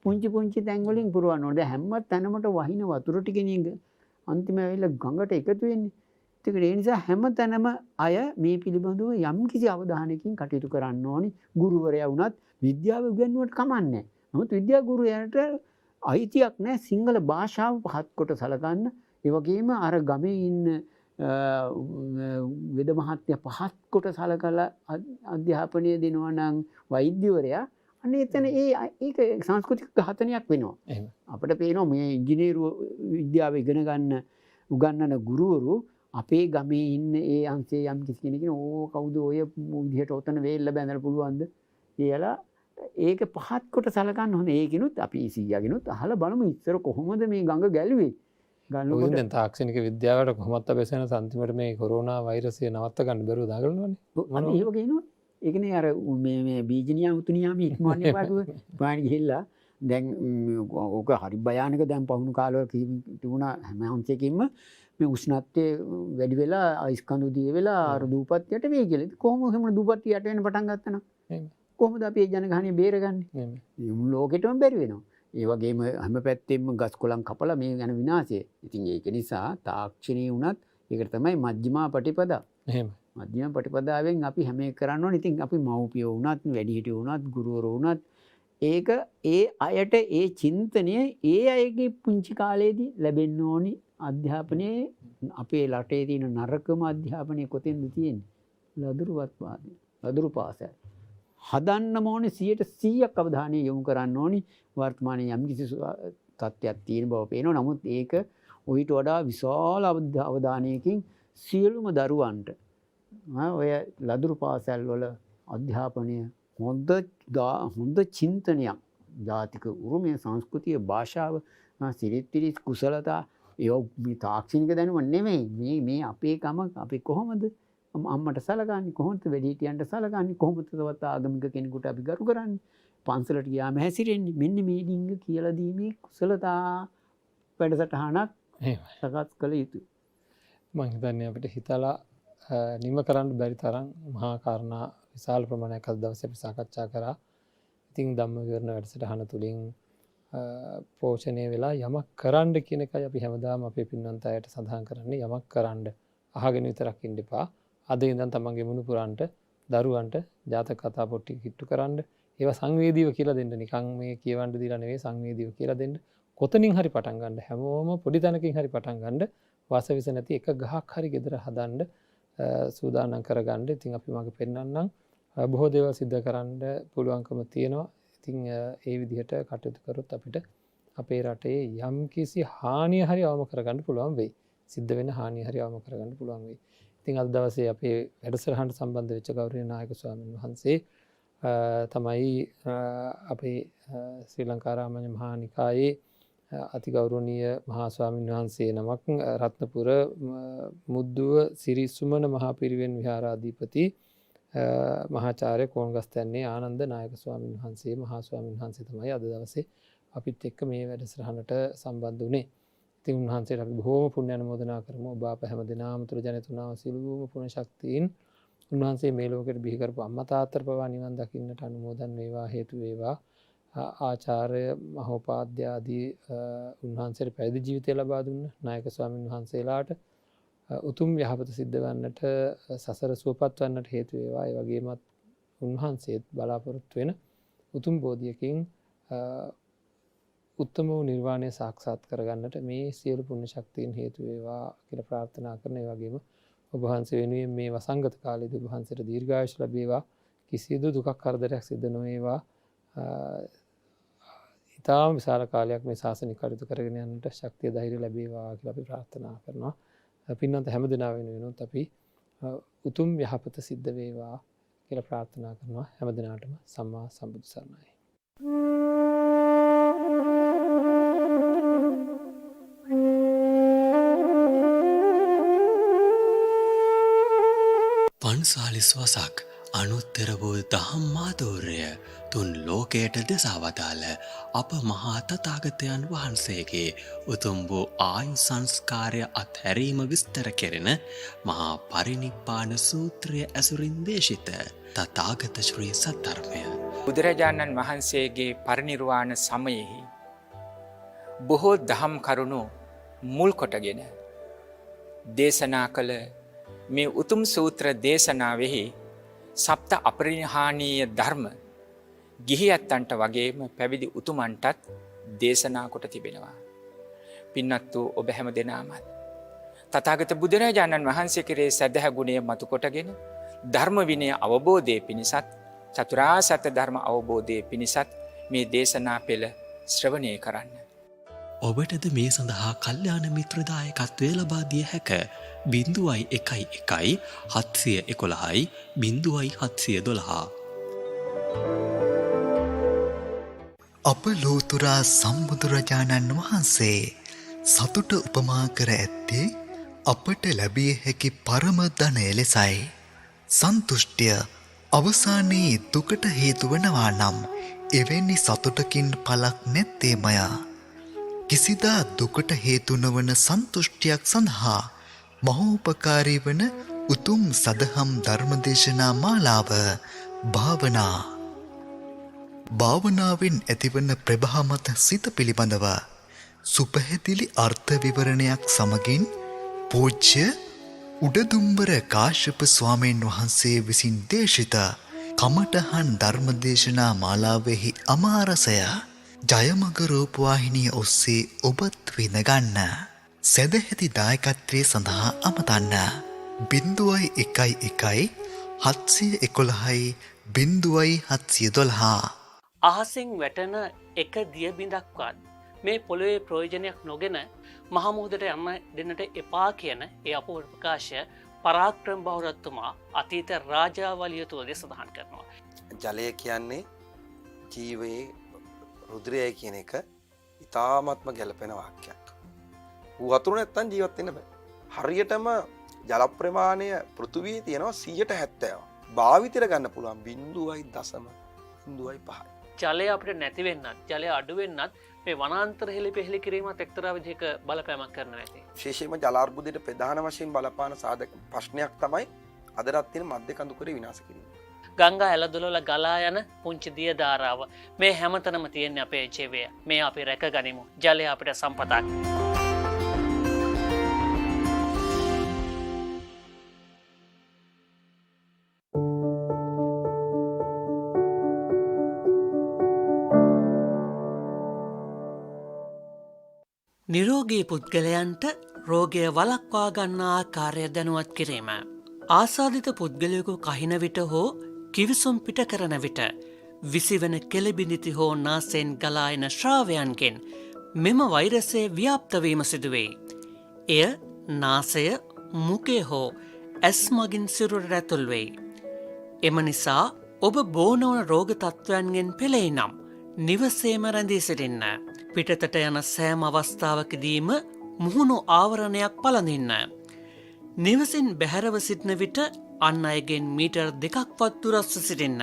පුංචි පුංචි තැන් වලින් පුරවන්න ඕනේ. හැම තැනමට වහින වතුර ටිකනේ අන්තිම වෙලාව ගඟට එකතු වෙන්නේ. ඒ නිසා හැම තැනම අය මේ පිළිබඳව යම් කිසි අවධානයකින් කටයුතු කරන්න ඕනි. ගුරුවරයා වුණත් විද්‍යාව ඉගෙනුවට කමන්නේ. නමුත් විද්‍යා ගුරුවරයාට අයිතියක් නැහැ සිංහල භාෂාව පහත් කොට සලකන්න. ඒ වගේම අර ගමේ ඉන්න වෙද මහත්ය පහත් කොට සලකලා අධ්‍යාපනය දෙනවා නම් වෛද්‍යවරයා අන්න එතන ඒක සංස්කෘතික ඝාතනයක් වෙනවා. අපිට පේනවා මේ ඉංජිනේරු විද්‍යාව ඉගෙන ගන්න උගන්වන ගුරුවරු අපේ ගමේ ඉන්න ඒ අංශයේ යම් කිසි කෙනෙක් ඕ කවුද ඔය විදිහට ඔතන වේල්ල බැඳලා පුළුවන්ද කියලා ඒක පහත් කොට සලකන්න හොඳ. ඒකිනුත් අපි 100කිනුත් අහලා බලමු ඉස්සර කොහොමද මේ ගඟ ගැලුවේ. ගන්නකොට දැන් තාක්ෂණික විද්‍යාවට කොහොමත් අපේසන සම්තිමට මේ කොරෝනා වෛරසය නවත්ත ගන්න බැරුව දාගන්නවනේ. මම ඒක කියනවා. ඒකනේ අර මේ බීජනියා උතුනියාම ඉක්මවන්නේ පාඩුව පාන් ගිහිල්ලා දැන් ඕක හරි භයානක දැන් පහුණු කාලවල තිබුණා හැම අංශයකින්ම මේ උෂ්ණත්වය වැඩි වෙලා අයිස් කඳු දිය වෙලා අර දූපත් යට වෙයි කියලා. කොහොම එහෙම දූපත් යට වෙන්න පටන් ගත්තා නම් කොහොමද අපි මේ ජනගහනය බේරගන්නේ? මේ ලෝකෙටම බැරි වෙනවා. ඒ වගේම හැම පැත්තෙම ගස් කොළන් කපලා මේ යන විනාශය. ඉතින් ඒක නිසා තාක්ෂණීය වුණත් ඒකට තමයි මජ්ක්‍ධිමා පටිපදා. එහෙම. මධ්‍යම ප්‍රතිපදාවෙන් අපි හැම එක කරන්න ඕනේ. ඉතින් අපි මව්පියෝ වුණත්, වැඩිහිටියෝ වුණත්, ගුරුවරයෝ වුණත් ඒක ඒ අයට ඒ චින්තනය ඒ අයගේ පුංචි කාලේදී ලැබෙන්න ඕනි. අධ්‍යාපනයේ අපේ රටේ තියෙන නරකම අධ්‍යාපනය කොතෙන්ද තියෙන්නේ? ලදරුවත් පාසල. ලදරු පාසල. හදන්න ඕනේ 100% අවධානය යොමු කරන්න ඕනි. වර්තමානයේ යම් කිසි තත්ත්වයක් තියෙන බව පේනවා. නමුත් ඒක ඔයිට වඩා විශාල අවධානයකින් සියලුම දරුවන්ට ඔය ලදරු පාසල් වල අධ්‍යාපනය හොඳ චින්තනයක් ජාතික උරුමය සංස්කෘතිය භාෂාව සිරිත් කුසලතා ඒ තාක්ෂණික දැනුම නෙමෙයි මේ අපේ කම අපි කොහොමද අම්මට සලකන්නේ කොහොමද වැඩිහිටියන්ට සලකන්නේ කොහොමද තවත් ආගමික කෙනෙකුට අපි ගරු කරන්නේ පන්සලට ගියාම හැසිරෙන්නේ මෙන්න මේ ඩිංග කියලා දීමේ කුසලතා වැඩසටහනක් සකස් කළ යුතුයි. මං හිතන්නේ අපිට හිතලා නිම කරන්න බැරි තරම් මහා කාරණා විශාල ප්‍රමාණයක් අද දවසේ අපි සාකච්ඡා කරා. ඉතින් ධම්ම විවරණ වැඩසටහන තුලින් පෝෂණය වෙලා යමක් කරන්න කියන එකයි අපි හැමදාම අපේ පින්වන්ත අයට සඳහන් කරන්නේ. යමක් කරන්න අහගෙන විතරක් ඉන්න එපා. අද ඉඳන් තමන්ගේ මුණුපුරන්ට දරුවන්ට ජාතක කතා පොට්ටි කිට්ටු කරන්න. ඒවා සංවේදීව කියලා දෙන්න. නිකන් මේ කියවන්න දීලා නෙවෙයි සංවේදීව කියලා දෙන්න. කොතනින් හරි පටන් ගන්න. හැමෝම පොඩි තැනකින් හරි පටන් ගන්න. වාසවිස නැති එක ගහක් හරි ගෙදර හදන්න සූදානම් කරගන්න. ඉතින් අපි මගේ පෙන්නන්නම් බොහෝ දේවල් සිද්ධ කරන්න පුළුවන්කම තියෙනවා. ඉතින් ඒ විදිහට කටයුතු කරොත් අපිට අපේ රටේ යම් කිසි හානිය හරි අවම කරගන්න පුළුවන් වෙයි. සිද්ධ වෙන හානිය හරි අවම කරගන්න පුළුවන් වෙයි. ඉතින් අද දවසේ අපේ වැඩසටහනට සම්බන්ධ වෙච්ච ගෞරවනීය නායක ස්වාමීන් වහන්සේ තමයි අපේ ශ්‍රී ලංකා රාමඤ්ඤ මහා නිකායේ අතිගෞරවනීය මහා ස්වාමීන් වහන්සේ නමක් රත්නපුර මුද්දුව සිරි සුමන මහා පිරිවෙන් විහාරාධිපති මහාචාර්ය කෝන්ගස්තැන්නේ ආනන්ද නායක ස්වාමීන් වහන්සේ මහා ස්වාමීන් වහන්සේ තමයි අද දවසේ අපිත් එක්ක මේ වැඩසටහනට සම්බන්ධ වුණේ. ඉතින් උන්වහන්සේට අපි බොහෝම පුණ්‍ය අනුමෝදනා කරමු. ඔබ අප හැම දිනම තුර ජනිතුනා සිළුම පුණ්‍ය ශක්තියින් උන්වහන්සේ මේ ලෝකෙට බිහි කරපු අම්මා තාත්තට පවා නිවන් දකින්නට අනුමෝදන් වේවා හේතු වේවා. ආචාර්ය මහෝපාද්‍ය ආදී උන්වහන්සේට පැවිදි ජීවිතය ලබා දුන්න නායක ස්වාමීන් වහන්සේලාට උතුම් යහපත සිද්ධ වන්නට සසර සුවපත් වන්නට හේතු වේවා. ඒ වගේමත් උන්වහන්සේත් බලාපොරොත්තු වෙන උතුම් බෝධියකින් උත්තම වූ නිර්වාණය සාක්ෂාත් කරගන්නට මේ සියලු පුණ්‍ය ශක්තියින් හේතු වේවා කියලා ප්‍රාර්ථනා කරන. ඒ වගේම ඔබ වහන්සේ වෙනුවෙන් මේ වසංගත කාලයේදී ඔබ වහන්සේට දීර්ඝායුෂ ලැබේවා. කිසිදු දුකක් කරදරයක් සිද්ධ නොවේවා. ඉතාම විශාල කාලයක් මේ ශාසනික කටයුතු කරගෙන යන්නට ශක්තිය ධෛර්යය ලැබේවා කියලා අපි ප්‍රාර්ථනා කරනවා. පින්වන්ත හැම දිනා වෙනුවෙනුත් අපි උතුම් යහපත සිද්ධ වේවා කියලා ප්‍රාර්ථනා කරනවා. හැම දිනාටම සම්මා සම්බුදු සරණයි. පන්සාලිස් වසක් අනුත්තර වූ දහම් මාධූර්ය තුන් ලෝකයට දෙසාවදාළ අප මහා තථාගතයන් වහන්සේගේ උතුම් වූ ආයු සංස්කාරය අත්හැරීම විස්තර කෙරෙන මහා පරිනිබ්බාන සූත්‍රය ඇසුරින් දේශිත තථාගත ශ්‍රී සද්ධර්මය බුදුරජාණන් වහන්සේගේ පරිනිර්වාණ සමයෙහි බොහෝ දහම් කරුණු මුල් කොටගෙන දේශනා කළ මේ උතුම් සූත්‍ර දේශනාවෙහි සප්ත අපරිහානීය ධර්ම ගිහියත්තන්ට වගේම පැවිදි උතුමන්ටත් දේශනා කොට තිබෙනවා. පින්වත් වූ ඔබ හැම දෙනාමත් තථාගත බුදුරජාණන් වහන්සේ කෙරේ සදහ ගුණය මතු කොටගෙන ධර්ම විනය අවබෝධයේ පිණිසත් චතුරාර්ය සත්‍ය ධර්ම අවබෝධයේ පිණිසත් මේ දේශනා පෙළ ශ්‍රවණය කරන්න. ඔබටද මේ සඳහා කල්යාණ මිත්‍රදායකත්වය ලබා දිය හැක 011711 0712. අප ලෝතුරා සම්බුදුරජාණන් වහන්සේ සතුට උපමා කර ඇත්තේ අපට ලැබිය හැකි පරම ධනය ලෙසයි. සන්තුෂ්ටිය අවසානයේ දුකට හේතු වනවා නම් එවැනි සතුටකින් පළක් නැත්තේමය. කිසිදා දුකට හේතු නොවන සන්තුෂ්ටියක් සඳහා මහෝපකාරී වන උතුම් සදහම් ධර්මදේශනා මාලාව භාවනා. භාවනාවෙන් ඇතිවන ප්‍රභාමත සිත පිළිබඳව සුපැහැදිලි අර්ථ විවරණයක් සමගින් පූජ්‍ය උඩදුම්බර කාශ්‍යප ස්වාමීන් වහන්සේ විසින් දේශිත කමඨහන් ධර්මදේශනා මාලාවෙහි අමාරසය ජයමග රූපවාහිනිය ඔස්සේ ඔබත් විඳගන්න. සැදැහැති දායකත්වයේ සඳහා අමතන්න 0111 711 0712. අහසෙන් වැටෙන එක දිය බිඳක්වත් මේ පොළොවේ ප්‍රයෝජනයක් නොගෙන මහමුහුදට යන්න දෙන්නට එපා කියන ඒ අපූර්ව ප්‍රකාශය පරාක්‍රම බහුරත්තුමා අතීත රාජාවලියතුවද සඳහන් කරනවා. ජලය කියන්නේ ජීවයේ රුධිරය කියන එක ඉතාමත්ම ගැලපෙන වාක්‍යයක්. වතුර නැත්තම් ජීවත් වෙන්න බෑ. හරියටම ජල ප්‍රමාණය පෘථුවියේ තියෙනවා 170. භාවිතයට ගන්න පුළුවන් 0.05. ජලය අපිට නැති වෙන්නත් ජලය අඩු වෙන්නත් මේ වනාන්තර හෙළි පෙහෙළි කිරීමත් එක්තරා විදිහක බලපෑමක් කරනවා ඇති. විශේෂයෙන්ම ජලාර්බුදයට ප්‍රධාන වශයෙන් බලපාන සාධක ප්‍රශ්නයක් තමයි අදටත් තියෙන මධ්‍ය කඳුකරේ විනාශ කිරීම. ගංගා ඇලදොලවල ගලා යන පුංචි දිය ධාරාව මේ හැමතැනම තියෙන අපේ ජීවය. මේ අපි රැක ගනිමු. ජලය අපිට සම්පතක්. නිරෝගී පුද්ගලයන්ට රෝගය වළක්වා ගන්නා ආකාරය දැනුවත් කිරීම. ආසාදිත පුද්ගලයෙකු කහින විට හෝ කිවිසුම් පිට කරන විට විසිවන කෙළබිඳිති හෝ නාසයෙන් ගලායන ශ්‍රාවයන්ගෙන් මෙම වෛරසය ව්‍යාප්තවීම සිදුවෙයි. එය නාසය මුකේ හෝ ඇස් මගින් සිරුරට ඇතුල් වෙයි. එම නිසා ඔබ බෝනවන රෝග තත්ත්වයන්ගෙන් පෙළෙයි නම් නිවසේම රැඳී සිටින්න. පිටතට යන සෑම අවස්ථාවකදීම මුහුණු ආවරණයක් පළඳින්න. නිවසින් බැහැරව සිටින විට අන් අයගෙන් මීටර් 2ක්වත් දුරස්ව සිටින්න.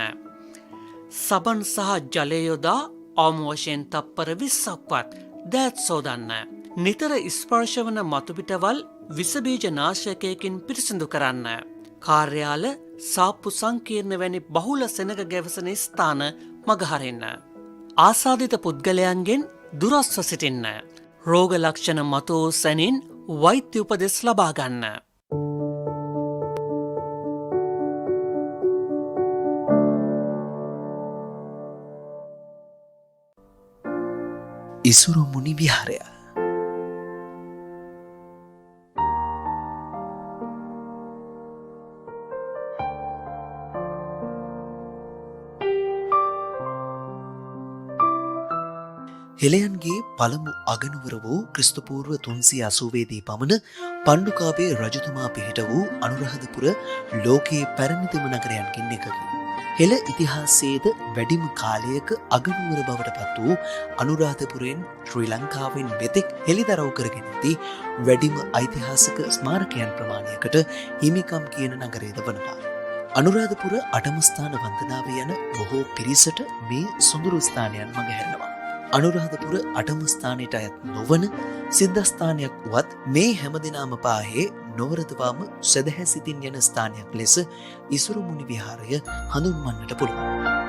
සබන් සහ ජලය යොදා අවම වශයෙන් තප්පර 20ක්වත් දෑත් සෝදන්න. නිතර ස්පර්ශවන මතුපිටවල් විසබීජ නාශකයකින් පිරිසිදු කරන්න. කාර්යාල සාප්පු සංකීර්ණ වැනි බහුල සෙනග ගැවසෙන ස්ථාන මගහරින්න. ආසාදිත පුද්ගලයන්ගෙන් දුරස්ව සිටින්න. රෝග ලක්ෂණ මතු වූ සැනින් වෛද්‍ය උපදෙස් ලබා ගන්න. ඉසුරු මුනි විහාරය. හෙළයන්ගේ පළමු අගනුවර වූ ක්‍රිස්තුපූර්ව 380 පමණ පණ්ඩුකාභය රජතුමා පිහිට වූ අනුරාධපුර ලෝකයේ පැරණිතම නගරයන්ගෙන් එකකි. හෙළ ඉතිහාසයේද වැඩිම කාලයක අගනුවර බවට පත් වූ අනුරාධපුරයෙන් ශ්‍රී ලංකාවෙන් මෙතෙක් හෙළිදරව් කරගෙන ඇති වැඩිම ඓතිහාසික ස්මාරකයන් ප්‍රමාණයකට හිමිකම් කියන නගරයද වනවා. අනුරාධපුර අටම ස්ථාන වන්දනාව යන බොහෝ පිරිසට මේ සොඳුරු ස්ථානයන් මඟහැරෙනවා. අනුරාධපුර අටම ස්ථානයට අයත් නොවන සිද්ධස්ථානයක් වුවත් මේ හැමදෙනාම පාහේ නොවරදවාම සැදැහැ සිතින් යන ස්ථානයක් ලෙස ඉසුරු මුනි විහාරය හඳුන්වන්නට පුළුවන්.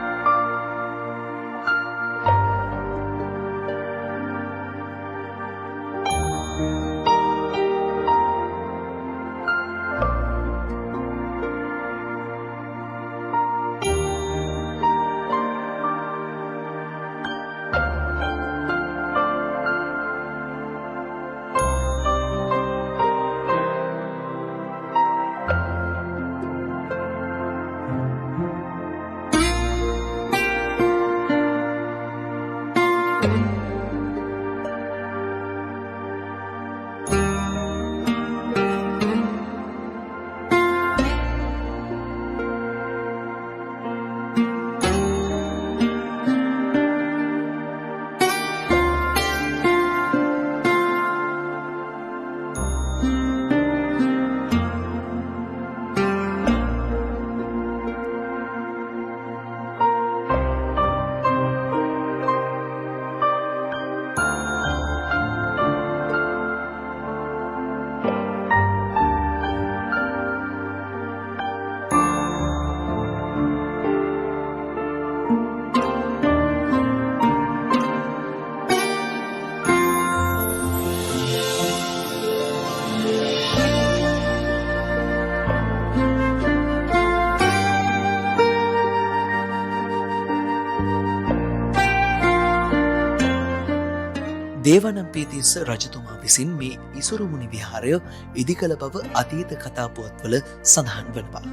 දේවනම්පියතිස්ස රජතුමා විසින් මේ ඉසුරු මුනි විහාරය ඉදිකළ බව අතීත කතා පුවත්වල සඳහන් වනවා.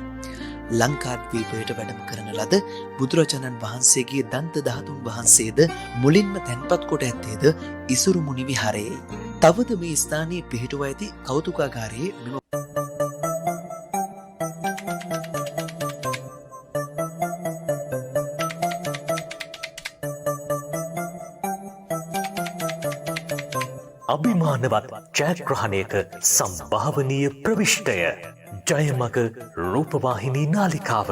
ලංකාද්වීපයට වැඩම කරන ලද බුදුරජාණන් වහන්සේගේ දන්ත ධාතුන් වහන්සේද මුලින්ම තැන්පත් කොට ඇත්තේද ඉසුරු මුනි විහාරයේ. තවද මේ ස්ථානයේ පිහිටුවා ඇති කෞතුකාගාරයේ මෙම අභිමානවත් ජයග්‍රහණයක සම්භාවනීය ප්‍රවිෂ්ටය ජයමග රූපවාහිනී නාලිකාව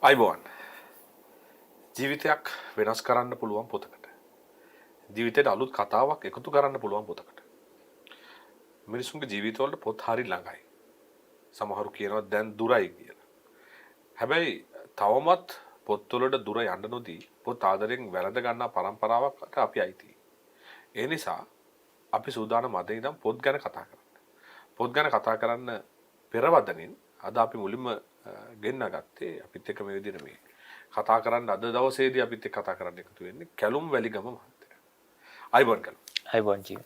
අයිබෝන් ජීවිතයක් වෙනස් කරන්න පුළුවන් පොතකට ජීවිතයට අලුත් කතාවක් එකතු කරන්න පුළුවන් පොතකට මිනිසුන්ගේ ජීවිතවලට පොත් හරි ළඟයි සමහරු කියනවා දැන් දුරයි කියලා හැබැයි තවමත් පොත්වලට දුර යන්න නොදී පොත් ආදරෙන් වැළඳ ගන්නා පරම්පරාවකට අපි අයිති ඒ නිසා අපි සූදානම් අද ඉඳන් පොත් ගැන කතා කරන්න පොත් ගැන කතා කරන්න පෙරවදනින් අද අපි මුලින්ම ගෙන්න ගත්තේ අපිත් එක්ක මේ විදිහට මේ කතා කරන්න අද දවසේදී අපිත් එක්ක කතා කරන්න එකතු වෙන්නේ කැලුම් වැලිගම මහත්තයා. අයිබෝන් කැලුම්. අයිබෝන් ජී.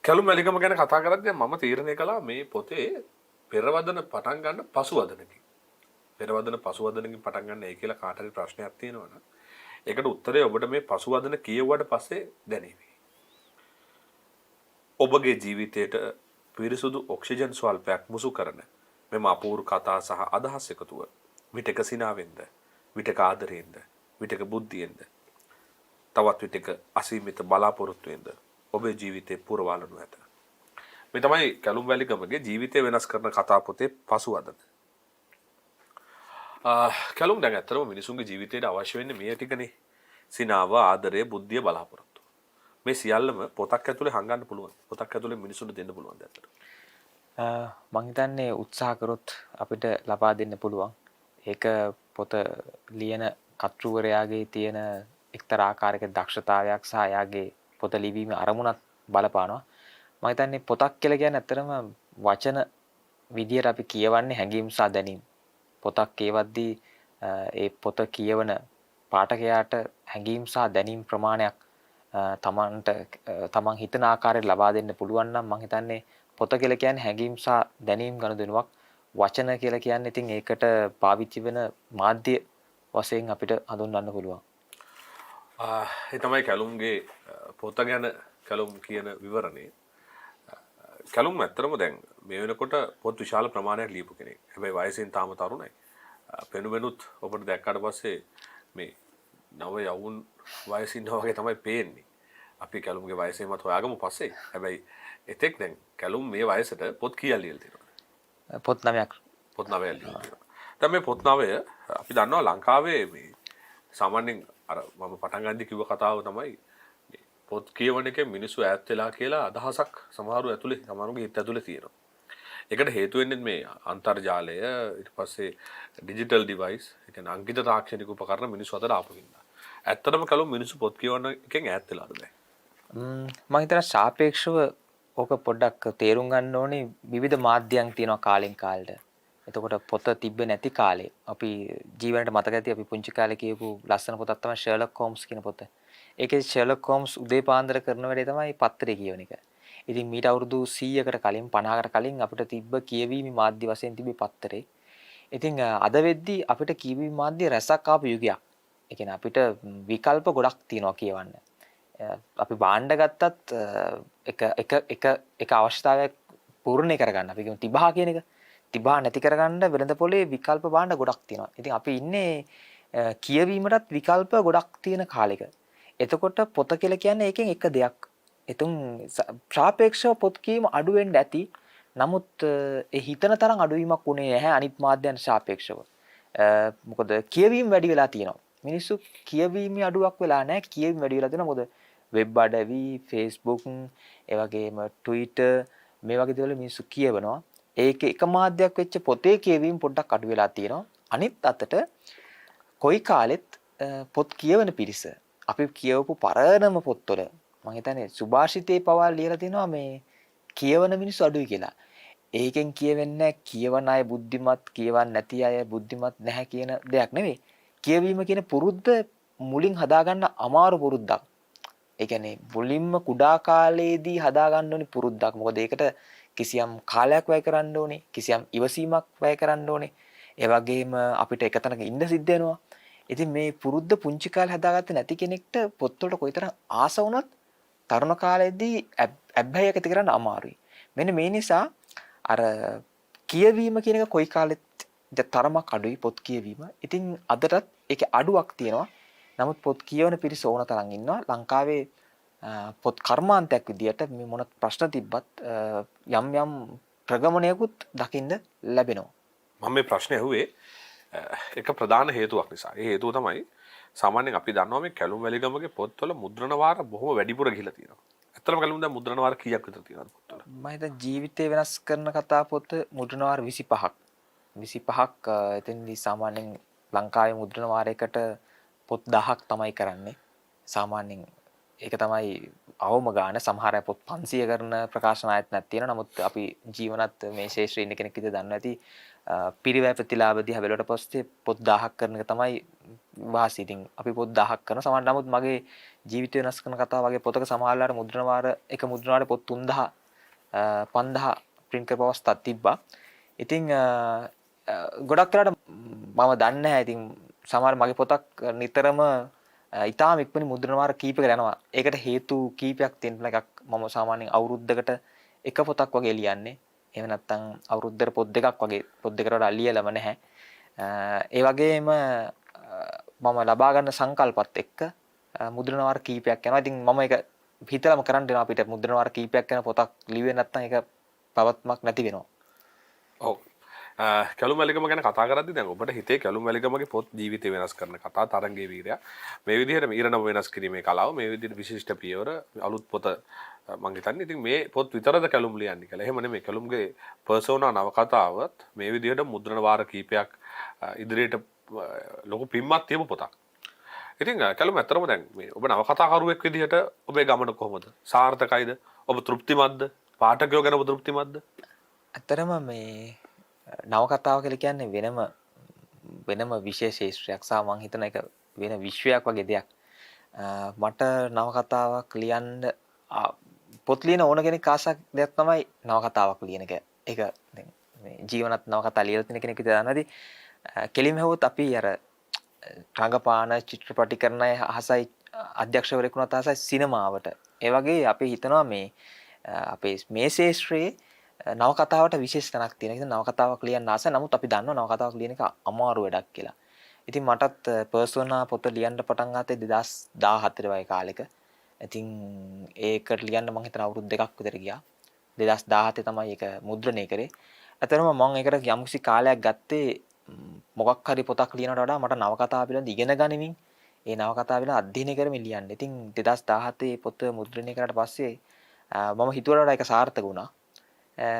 කැලුම් වැලිගම ගැන කතා කරද්දී මම තීරණය කළා මේ පොතේ පෙරවදන පටන් ගන්න පසුවදනකින්. පෙරවදන පසුවදනකින් පටන් ගන්න ඒ කියලා කාට හරි ප්‍රශ්නයක් තියෙනවා නම් ඒකට උත්තරේ ඔබට මේ පසුවදන කියෙව්වට පස්සේ දැනෙවි. ඔබගේ ජීවිතයට පිරිසුදු ඔක්සිජන් ස්වල්පයක් මුසු කරන මෙම අපූර්ව කතා සහ අදහස් එකතුව විටක සිනාවෙන්ද විටක ආදරයෙන්ද විටක බුද්ධියෙන්ද තවත් විටක අසීමිත බලාපොරොත්තුවෙන්ද ඔබේ ජීවිතේ පුරවාලනු ඇත. මේ තමයි කැලුම් වැලිගමගේ ජීවිතය වෙනස් කරන කතා පොතේ පසුවදන. කැලුම් දැන් ඇත්තටම මිනිසුන්ගේ ජීවිතයට අවශ්‍ය වෙන්නේ මේ ටිකනේ. සිනාව, ආදරය, බුද්ධිය, බලාපොරොත්තු. මේ සියල්ලම පොතක් ඇතුලේ හංගන්න පුළුවන්. පොතක් ඇතුලේ මිනිසුන්ට දෙන්න පුළුවන් දැත්තට. මං හිතන්නේ උත්සාහ කරොත් අපිට ලබා දෙන්න පුළුවන්. ඒක පොත ලියන කර්තෘවරයාගේ තියෙන එක්තරා ආකාරයක දක්ෂතාවයක් සහ එයාගේ පොත ලිවීමේ අරමුණත් බලපානවා. මම හිතන්නේ පොතක් කියලා කියන්නේ ඇත්තටම වචන විදියට අපි කියවන්නේ හැඟීම් සහ දැනීම්. පොතක් කියවද්දී ඒ පොත කියවන පාඨකයාට හැඟීම් සහ දැනීම් ප්‍රමාණයක් තමන් හිතන ආකාරයට ලබා දෙන්න පුළුවන් නම් මම හිතන්නේ පොත කියලා කියන්නේ හැඟීම් සහ දැනීම් ගනුදෙනුවක්. වචන කියලා කියන්නේ ඉතින් ඒකට පාවිච්චි වෙන මාධ්‍ය වශයෙන් අපිට හඳුන්වන්න පුළුවන්. ඒ තමයි කැලුම්ගේ පොත ගැන කැලුම් කියන විවරණේ. කැලුම් ඇත්තටම දැන් මේ වෙනකොට පොත් විශාල ප්‍රමාණයක් ලියපු කෙනෙක්. හැබැයි වයසෙන් තාම තරුණයි. පෙනුමෙනුත් ඔබට දැක්කට පස්සේ මේ නව යවුන් වයසින් ඉන්නවා වගේ තමයි පේන්නේ. අපි කැලුම්ගේ වයසෙන් මත හොයාගමු පස්සේ. හැබැයි එතෙක් දැන් කැලුම් මේ වයසට පොත් කීයක් ලියලා තියෙනවද? පොත් 9ක්. පොත් 9ක් ලියලා තියෙනවා. දැන් මේ පොත් 9 අපි දන්නවා ලංකාවේ මේ සාමාන්‍යයෙන් අර මම පටන් ගන්නදී කිව්ව කතාව තමයි පොත් කියවන එකේ මිනිස්සු ඈත් වෙලා කියලා අදහසක් සමහරු ඇතුලේ සමහරුගේ හිත ඇතුලේ තියෙනවා. ඒකට හේතු වෙන්නේ මේ අන්තර්ජාලය ඊට පස්සේ ඩිජිටල් ඩිවයිස් ඒ කියන්නේ අංකිත තාක්ෂණික උපකරණ මිනිස්සු අතර ආපු හින්දා. ඇත්තටම කලොම් මිනිස්සු පොත් කියවන එකෙන් ඈත් වෙලාද දැන්? මම හිතනවා සාපේක්ෂව ඕක පොඩ්ඩක් තේරුම් ගන්න ඕනේ විවිධ මාධ්‍යයන් තියෙනවා කාලෙන් කාලට. එතකොට පොත තිබ්බේ නැති කාලේ අපි ජීවනට මතක ඇති අපි පුංචි කාලේ කියපු ලස්සන පොතක් තමයි ෂර්ලොක් හෝම්ස් කියන පොත. ඒකේ ෂර්ලොක් හෝම්ස් උදේ පාන්දර කරන වැඩේ තමයි පත්තරේ කියවන එක. ඉතින් මීට අවුරුදු 100කට කලින් 50කට කලින් අපිට තිබ්බ කියවීමේ මාධ්‍ය වශයෙන් තිබ්බේ පත්තරේ. ඉතින් අද වෙද්දී අපිට කියවීමේ මාධ්‍ය රැසක් ආපු යුගයක්. ඒ කියන්නේ අපිට විකල්ප ගොඩක් තියෙනවා කියවන්න. අපි භාණ්ඩ ගත්තත් එක අවශ්‍යතාවයක් පූර්ණේ කරගන්න. අපි කියමු තිබහා කියන එක. තිබහා නැති කරගන්න වෙළඳ පොලේ විකල්ප භාණ්ඩ ගොඩක් තියෙනවා. ඉතින් අපි ඉන්නේ කියවීමටත් විකල්ප ගොඩක් තියෙන කාලෙක. එතකොට පොත කියලා කියන්නේ ඒකෙන් එක දෙයක්. එතුන් සාපේක්ෂව පොත් කීම අඩු වෙන්න ඇති. නමුත් ඒ හිතන තරම් අඩුවීමක් උනේ නැහැ අනිත් මාධ්‍යයන් සාපේක්ෂව. මොකද කියවීම වැඩි වෙලා තියෙනවා. මිනිස්සු කියවීමේ අඩුවක් වෙලා නැහැ. කියවීම වැඩි වෙලා තියෙනවා. මොකද වෙබ් අඩවි, Facebook, ඒ වගේම Twitter මේ වගේ දේවල් මිනිස්සු කියවනවා. ඒකේ එක මාධ්‍යයක් වෙච්ච පොතේ කියවීම පොඩ්ඩක් අඩු වෙලා තියෙනවා. අනිත් අතට කොයි කාලෙත් පොත් කියවන පිරිස අපි කියවපු පරණම පොත්වල මම හිතන්නේ සුභාෂිතේ පවා ලියලා තිනවා මේ කියවන මිනිස්සු අඩුයි කියලා. ඒකෙන් කියවෙන්නේ කියවන අය බුද්ධිමත්, කියවන්නේ නැති අය බුද්ධිමත් නැහැ කියන දෙයක් නෙවෙයි. කියවීම කියන පුරුද්ද මුලින් හදාගන්න අමාරු පුරුද්දක්. ඒ කියන්නේ මුලින්ම කුඩා කාලේදී හදාගන්න ඕනි පුරුද්දක්. මොකද ඒකට කිසියම් කාලයක් වැය කරන්න ඕනේ, කිසියම් ඉවසීමක් වැය කරන්න ඕනේ. ඒ වගේම අපිට එක තැනක ඉන්න සිද්ධ වෙනවා. ඉතින් මේ පුරුද්ද පුංචි කාලේ හදාගත්තේ නැති කෙනෙක්ට පොත්වලට කොයිතරම් ආස වුණත් තරුණ කාලේදී අබ්බැහියක් ඇති කරන්න අමාරුයි. මෙන්න මේ නිසා අර කියවීම කියන එක කොයි කාලෙත් තරමක් අඩුයි පොත් කියවීම. ඉතින් අදටත් ඒකේ අඩුවක් තියෙනවා. නමුත් පොත් කියවන පිරිස ඕන තරම් ඉන්නවා. ලංකාවේ පොත් කර්මාන්තයක් විදියට මේ මොන ප්‍රශ්න තිබ්බත් යම් ප්‍රගමනයකුත් දකින්න ලැබෙනවා. මම මේ ප්‍රශ්නේ අහුවේ එක ප්‍රධාන හේතුවක් නිසා. ඒ හේතුව තමයි සාමාන්‍යයෙන් අපි දන්නවා මේ කැලුම් වැලිගමගේ පොත්වල මුද්‍රණ වාර බොහොම වැඩිපුර ගිහිලා තියෙනවා. ඇත්තටම කැලුම් දැන් මුද්‍රණ වාර කීයක් විතර තියෙනවද පොත්වල? මම හිතන ජීවිතය වෙනස් කරන කතා පොත මුද්‍රණ වාර 25ක්. 25ක් එතෙන්දී සාමාන්‍යයෙන් ලංකාවේ මුද්‍රණ වාරයකට පොත් 1000ක් තමයි කරන්නේ. සාමාන්‍යයෙන් ඒක තමයි අවම ගාන. සමහර අය පොත් 500 කරන ප්‍රකාශන ආයතනක් තියෙනවා. නමුත් අපි ජීවනත් මේ ශාස්ත්‍රයේ ඉන්න කෙනෙක් විදිහට දන්නවා ඇති පිරිවැය ප්‍රතිලාභ දිහා බැලුවට පස්සේ පොත් 1000ක් කරන එක තමයි වාසි. ඉතින් අපි පොත් 1000ක් කරන සමහර නමුත් මගේ ජීවිතය වෙනස් කරන කතාව වගේ පොතක සමහරලාට මුද්‍රණ වාර එක මුද්‍රණ වාරේ පොත් 3000 5000 print කරපු අවස්ථාවක් තිබ්බා. ඉතින් ගොඩක් වෙලාට මම දන්නේ නැහැ. ඉතින් සමහර මගේ පොතක් නිතරම ඊටාම ඉක්මනින් මුද්‍රණ වාර කීපයකට යනවා. ඒකට හේතු කීපයක් තියෙන එකක් මම සාමාන්‍යයෙන් අවුරුද්දකට එක පොතක් වගේ ලියන්නේ. එහෙම නැත්නම් අවුරුද්දකට පොත් දෙකක් වගේ පොත් දෙකට වඩා ලියලම නැහැ. ඒ වගේම මම ලබා ගන්න සංකල්පත් එක්ක මුද්‍රණ වාර කීපයක් යනවා. ඉතින් මම ඒක හිතලම කරන්න දෙනවා අපිට මුද්‍රණ වාර කීපයක් යන පොතක් ලිව්වේ නැත්නම් ඒක පවත්මක් නැති වෙනවා. ඔව්. කැලුම් වැලිගම ගැන කතා කරද්දී දැන් ඔබට හිතේ කැලුම් වැලිගමගේ පොත් ජීවිතය වෙනස් කරන කතා තරංගේ වීරයා මේ විදිහට ඊරණම වෙනස් කිරීමේ කලාව මේ විදිහට විශිෂ්ට පියවර අලුත් පොත මම හිතන්නේ ඉතින් මේ පොත් විතරද කැලුම් ලියන්නේ කියලා. එහෙම නෙමෙයි කැලුම්ගේ පර්සෝනා නවකතාවත් මේ විදිහට මුද්‍රණ වාර කීපයක් ඉදිරියට ලොකු පිම්මක් තියපු පොතක්. ඉතින් කැලුම් ඇත්තටම දැන් මේ ඔබ නවකතාකරුවෙක් විදිහට ඔබේ ගමන කොහොමද? සාර්ථකයිද? ඔබ තෘප්තිමත්ද? පාඨකයෝ ගැන ඔබ තෘප්තිමත්ද? ඇත්තටම මේ නවකතාව කියලා කියන්නේ වෙනම විශේෂ ශාස්ත්‍රයක් සහ මම හිතන එක වෙන විශ්වයක් වගේ දෙයක්. මට නවකතාවක් ලියන්න පොත් ලියන ඕන කෙනෙක් ආසක් දෙයක් තමයි නවකතාවක් ලියන එක. ඒක දැන් මේ ජීවනත් නවකතා ලියලා තියෙන කෙනෙක් විතර දන්නදී කෙලිම හෙවොත් අපි අර රංගපාන චිත්‍රපටි කරන අය අහසයි අධ්‍යක්ෂකවරයෙකුට අහසයි සිනමාවට. ඒ වගේ අපි හිතනවා මේ අපේ මේ ශාස්ත්‍රයේ නවකතාවට විශේෂ තැනක් තියෙනවා. ඉතින් නවකතාවක් ලියන්න ආසයි. නමුත් අපි දන්නවා නවකතාවක් ලියන එක අමාරු වැඩක් කියලා. ඉතින් මටත් පර්සෝනා පොත ලියන්න පටන් ගත්තේ 2014 වගේ කාලෙක. ඉතින් ඒකට ලියන්න මම හිතන අවුරුදු 2ක් විතර ගියා. 2017 තමයි ඒක මුද්‍රණය කරේ. අතරම මම ඒකට යම්කිසි කාලයක් ගත්තේ මොකක් හරි පොතක් ලියනවට වඩා මට නවකතාව පිළිබඳ ඉගෙන ගනිමින් ඒ නවකතාව පිළිබඳ අධ්‍යයනය කරමින් ලියන්න. ඉතින් 2017 පොත මුද්‍රණය කරාට පස්සේ මම හිතුවට වඩා ඒක සාර්ථක වුණා.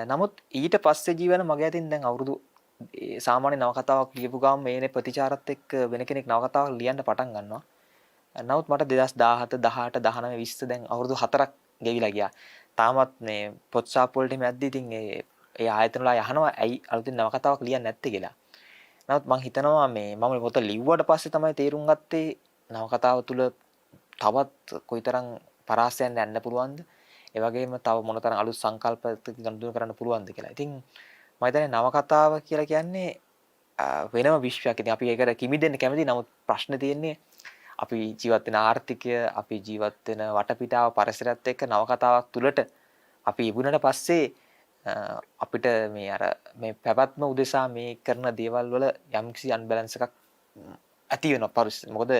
නමුත් ඊට පස්සේ ජීවන මගේ අතින් දැන් අවුරුදු සාමාන්‍ය නවකතාවක් ලියපු ගාම මේනේ ප්‍රතිචාරත් එක්ක වෙන කෙනෙක් නවකතාවක් ලියන්න පටන් ගන්නවා. නමුත් මට 2017 18 19 20 දැන් අවුරුදු 4ක් ගෙවිලා ගියා. තාමත් මේ පොත් ෂාප් වලට මෙද්දි ඉතින් ඒ ආයතන වල යහනවා ඇයි අලුතින් නවකතාවක් ලියන්නේ නැත්තේ කියලා. නමුත් මම හිතනවා මේ මම පොත ලිව්වට පස්සේ තමයි තේරුම් ගත්තේ නවකතාව තුළ තවත් කොයිතරම් පරාසයන් යන්න පුළුවන්ද? ඒ වගේම තව මොනතරම් අලුත් සංකල්ප ගනුදෙනු කරන්න පුළුවන්ද කියලා. ඉතින් මම හිතන්නේ නවකතාව කියලා කියන්නේ වෙනම විශ්වයක්. ඉතින් අපි ඒකට කිමිදෙන්න කැමති. නමුත් ප්‍රශ්නේ තියෙන්නේ අපි ජීවත් වෙන ආර්ථිකය, අපි ජීවත් වෙන වටපිටාව පරිසරයත් එක්ක නවකතාවක් තුලට අපි ඉබුණට පස්සේ අපිට මේ අර මේ පැවැත්ම උදෙසා මේ කරන දේවල් වල යම්කිසි අන්බැලන්ස් එකක් ඇති වෙනවා පරිසර. මොකද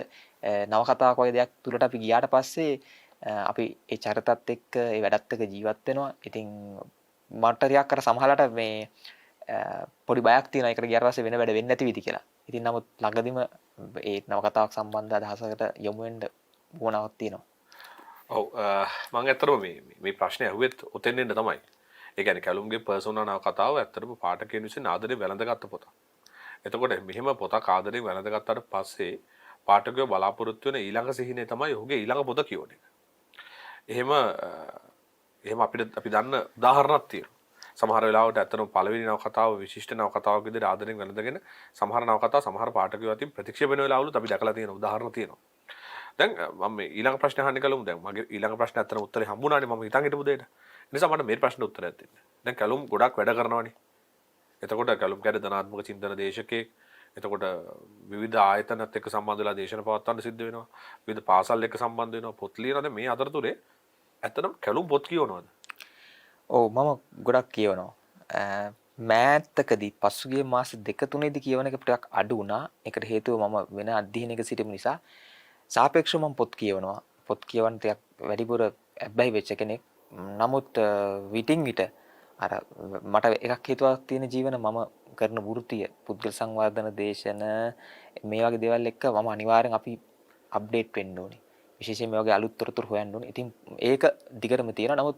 නවකතාවක් වගේ දෙයක් තුලට අපි ගියාට පස්සේ අපි ඒ චරිතත් එක්ක ඒ වැඩත් එක්ක ජීවත් වෙනවා. ඉතින් මට ටිකක් අර සමහරකට මේ පොඩි බයක් තියෙනවා ඒකට ගියාට පස්සේ වෙන වැඩ වෙන්නේ නැති විදි කියලා. ඉතින් නමුත් ළඟදිම ඒ නවකතාවක් සම්බන්ධ අදහසකට යොමු වෙන්න ඕනාවක් තියෙනවා. ඔව් මම ඇත්තටම මේ ප්‍රශ්නේ අහුවෙත් ඔතෙන් එන්න තමයි. ඒ කියන්නේ කැලුම්ගේ පර්සෝනා නවකතාව ඇත්තටම පාඨකයන් විසින් ආදරේ වැළඳගත්ත පොතක්. එතකොට මෙහෙම පොතක් ආදරේ වැළඳගත්තාට පස්සේ පාඨකයෝ බලාපොරොත්තු වෙන ඊළඟ සිහිනේ තමයි ඔහුගේ ඊළඟ පොත කියවන එක. එහෙම අපි දන්න උදාහරණක් තියෙනවා. සමහර වෙලාවට ඇත්තටම පළවෙනි නවකතාව විශිෂ්ට නවකතාවක් විදිහට ආදරෙන් වැළඳගෙන සමහර නවකතා සමහර පාඨකයෝ අතින් ප්‍රතික්ෂේප වෙන වෙලාවලුත් අපි දැකලා තියෙන උදාහරණ තියෙනවා. දැන් මම මේ ඊළඟ ප්‍රශ්නේ අහන්න කලමු. දැන් මගේ ඊළඟ ප්‍රශ්නේ ඇත්තටම උත්තරේ හම්බුණානේ මම හිතන් හිටපු දෙයට. ඒ නිසා මට මේ ප්‍රශ්නේ උත්තරයක් දෙන්න. දැන් කලුම් ගොඩක් වැඩ කරනවානේ. එතකොට කලුම් කියන්නේ ධනාත්මක චින්තන දේශකයෙක්. එතකොට විවිධ ආයතනත් එක්ක සම්බන්ධ වෙලා දේශන පවත්වන්න සිද්ධ වෙනවා. විවිධ පාසල් එක්ක සම්බන්ධ වෙනවා. පොත් ලියනවාද මේ අතරතුරේ ඇත්තටම කලුම් පොත් කියවනවාද? ඔව් මම ගොඩක් කියවනවා. මෑතකදී පසුගිය මාස 2-3දී කියවන එක ටිකක් අඩු වුණා. ඒකට හේතුව මම වෙන අධ්‍යයනයක සිටීම නිසා සාපේක්ෂව මම පොත් කියවනවා. පොත් කියවන්න ටිකක් වැඩිපුර අබ්බැහි වෙච්ච කෙනෙක්. නමුත් විටින් විට අර මට එකක් හේතුවක් තියෙන ජීවන මම කරන වෘත්තිය පුද්ගල සංවර්ධන දේශන මේ වගේ දේවල් එක්ක මම අනිවාර්යෙන් අපි අප්ඩේට් වෙන්න ඕනේ. විශේෂයෙන් මේ වගේ අලුත් තොරතුරු හොයන්න ඕනේ. ඉතින් ඒක දිගටම තියෙනවා. නමුත්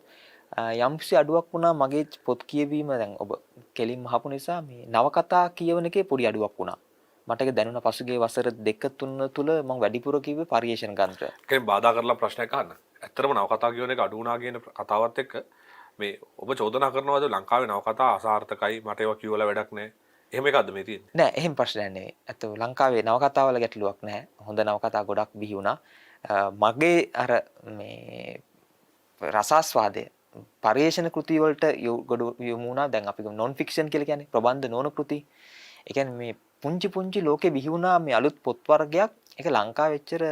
යම්කිසි අඩුවක් වුණා මගේ පොත් කියවීම දැන් ඔබ කෙලින්ම අහපු නිසා මේ නවකතා කියවන එකේ පොඩි අඩුවක් වුණා. මට ඒක දැනුණා පසුගිය වසර 2-3 තුල මම වැඩිපුර කිව්වේ පරිේශන ගන්ත්‍ර. කෙනෙක් බාධා කරලා ප්‍රශ්නයක් අහන්න. ඇත්තටම නවකතා කියවන එක අඩු වුණා කියන කතාවත් එක්ක මේ ඔබ චෝදනා කරනවාද ලංකාවේ නවකතා අසාර්ථකයි මට ඒවා කියවලා වැඩක් නැහැ. එහෙම එකක්ද මේ තියෙන්නේ? නෑ එහෙම ප්‍රශ්නයක් නෙවෙයි. ඇත්තම ලංකාවේ නවකතාවල ගැටලුවක් නැහැ. හොඳ නවකතා ගොඩක් බිහි වුණා. මගේ අර මේ රසාස්වාදය පරිේශන කෘති වලට යොමු වුණා. දැන් අපි නොන් ෆික්ෂන් කියලා කියන්නේ ප්‍රබන්ධ නොවන කෘති. ඒ කියන්නේ මේ පුංචි ලෝකෙ බිහි වුණා මේ අලුත් පොත් වර්ගයක්. ඒක ලංකාවේ එච්චර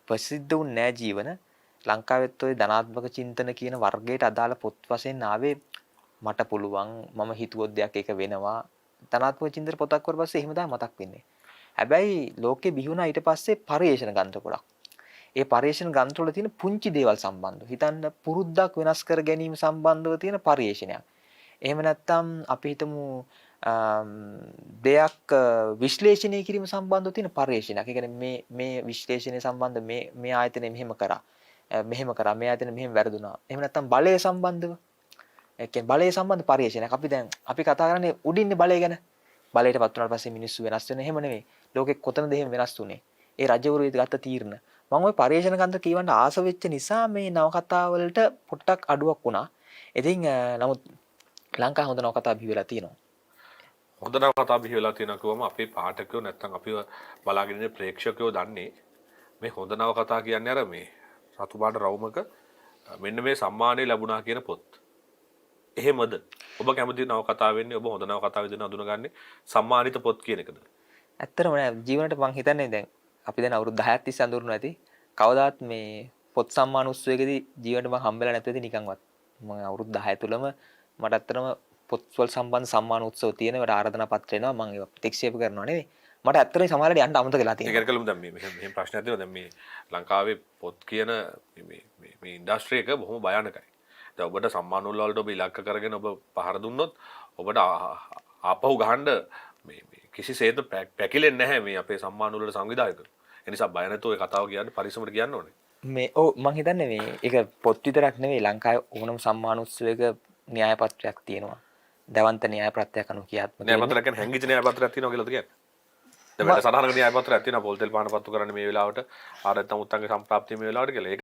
ප්‍රසිද්ධ වුණ නෑ ජීවන. ලංකාවෙත් ওই ධනාත්මක චින්තන කියන වර්ගයට අදාළ පොත් වශයෙන් ආවේ මට පුළුවන් මම හිතුවොත් දෙයක් ඒක වෙනවා. ධනාත්මක චින්තන පොතක් වර පස්සේ එහෙම තමයි මතක් වෙන්නේ. හැබැයි ලෝකෙ බිහි වුණා ඊට පස්සේ පරිේශන ගන්ත්‍ර ගොඩක්. ඒ පරිේශන ගන්ත්‍ර වල තියෙන පුංචි දේවල් සම්බන්ධව හිතන්න පුරුද්දක් වෙනස් කර ගැනීම සම්බන්ධව තියෙන පරිේශනයක්. එහෙම නැත්නම් අපි හිතමු දෙයක් විශ්ලේෂණය කිරීම සම්බන්ධව තියෙන පරිේශනයක්. ඒ කියන්නේ මේ විශ්ලේෂණය සම්බන්ධ මේ ආයතනය මෙහෙම කරා. මේ ආයතනය මෙහෙම වැරදුනා. එහෙම නැත්නම් බලය සම්බන්ධව. ඒ කියන්නේ බලය සම්බන්ධ පරිේශනයක්. අපි කතා කරන්නේ උඩින්නේ බලය ගැන. බලයට පත් වුණාට පස්සේ මිනිස්සු වෙනස් වෙන එහෙම නෙවෙයි. ලෝකෙ කොතනද එහෙම වෙනස් වුනේ? ඒ රජවරු ගත්ත තීරණ. මම ওই පරිේශන ගන්ත කියවන්න ආස වෙච්ච නිසා මේ නවකතා වලට පොට්ටක් අඩුවක් වුණා. ඉතින් නමුත් ලංකාවේ හොඳ නවකතා බිහි වෙලා තියෙනවා. හොඳ නවකතා බිහි වෙලා තියෙනවා කිව්වම අපේ පාඨකයෝ නැත්නම් අපිව බලාගෙන ඉන්න ප්‍රේක්ෂකයෝ දන්නේ මේ හොඳ නවකතා කියන්නේ අර මේ රතු පාට රවුමක මෙන්න මේ සම්මානය ලැබුණා කියන පොත්. එහෙමද? ඔබ කැමති නවකතා වෙන්නේ ඔබ හොඳ නවකතා විදිහට හඳුනගන්නේ සම්මානිත පොත් කියන එකද? ඇත්තටම නෑ ජීවනට මං හිතන්නේ දැන් අපි දැන් අවුරුදු 10ක් තිස්සේ අඳුරනවා ඇති. කවදාත් මේ පොත් සම්මාන උත්සවයකදී ජීවනට මං හම්බෙලා නැත්නම් නිකන්වත්. මම අවුරුදු 10 තුලම මට ඇත්තටම පොත්වල සම්බන්ධ සම්මාන උත්සව තියෙන ඒවට ආරාධනා පත්‍ර එනවා මම ඒක ප්‍රතික්ෂේප කරනවා නෙවෙයි. මට ඇත්තටම සමහරවිට යන්න අමතක වෙලා තියෙනවා. ඒක කරලු දැන් මේ ප්‍රශ්නයක් තියෙනවා දැන් මේ ලංකාවේ පොත් කියන මේ ඉන්ඩස්ට්‍රි එක බොහොම භයානකයි. දැන් ඔබට සම්මාන වලට ඔබ ඉලක්ක කරගෙන ඔබ පහර දුන්නොත් ඔබට ආපහු ගහන්න මේ කිසිසේත් පැකිලෙන්නේ නැහැ මේ අපේ සම්මාන වලට සංවිධායකයෝ. ඒ නිසා බය නැතුව ඒ කතාව කියන්නේ පරිස්සමට කියන්න ඕනේ. මේ මං හිතන්නේ මේ ඒක පොත් විතරක් නෙවෙයි ලංකාවේ ඕනම සම්මාන උත්සවයක න්‍යාය පත්‍රයක් තියෙනවා. දවන්ත න්‍යාය පත්‍රයක් අනුව කියාත්මක න්‍යාය පත්‍රයක් කියන්නේ හැංගිච්ච න්‍යාය පත්‍රයක් තියෙනවා කියලාද කියන්නේ? දැන් වැඩ සටහනක න්‍යාය පත්‍රයක් තියෙනවා පොල් තෙල් පාන පත්තු කරන්න මේ වෙලාවට ආරත් තමුත්තන්ගේ සම්ප්‍රාප්තිය මේ වෙලාවට කියලා.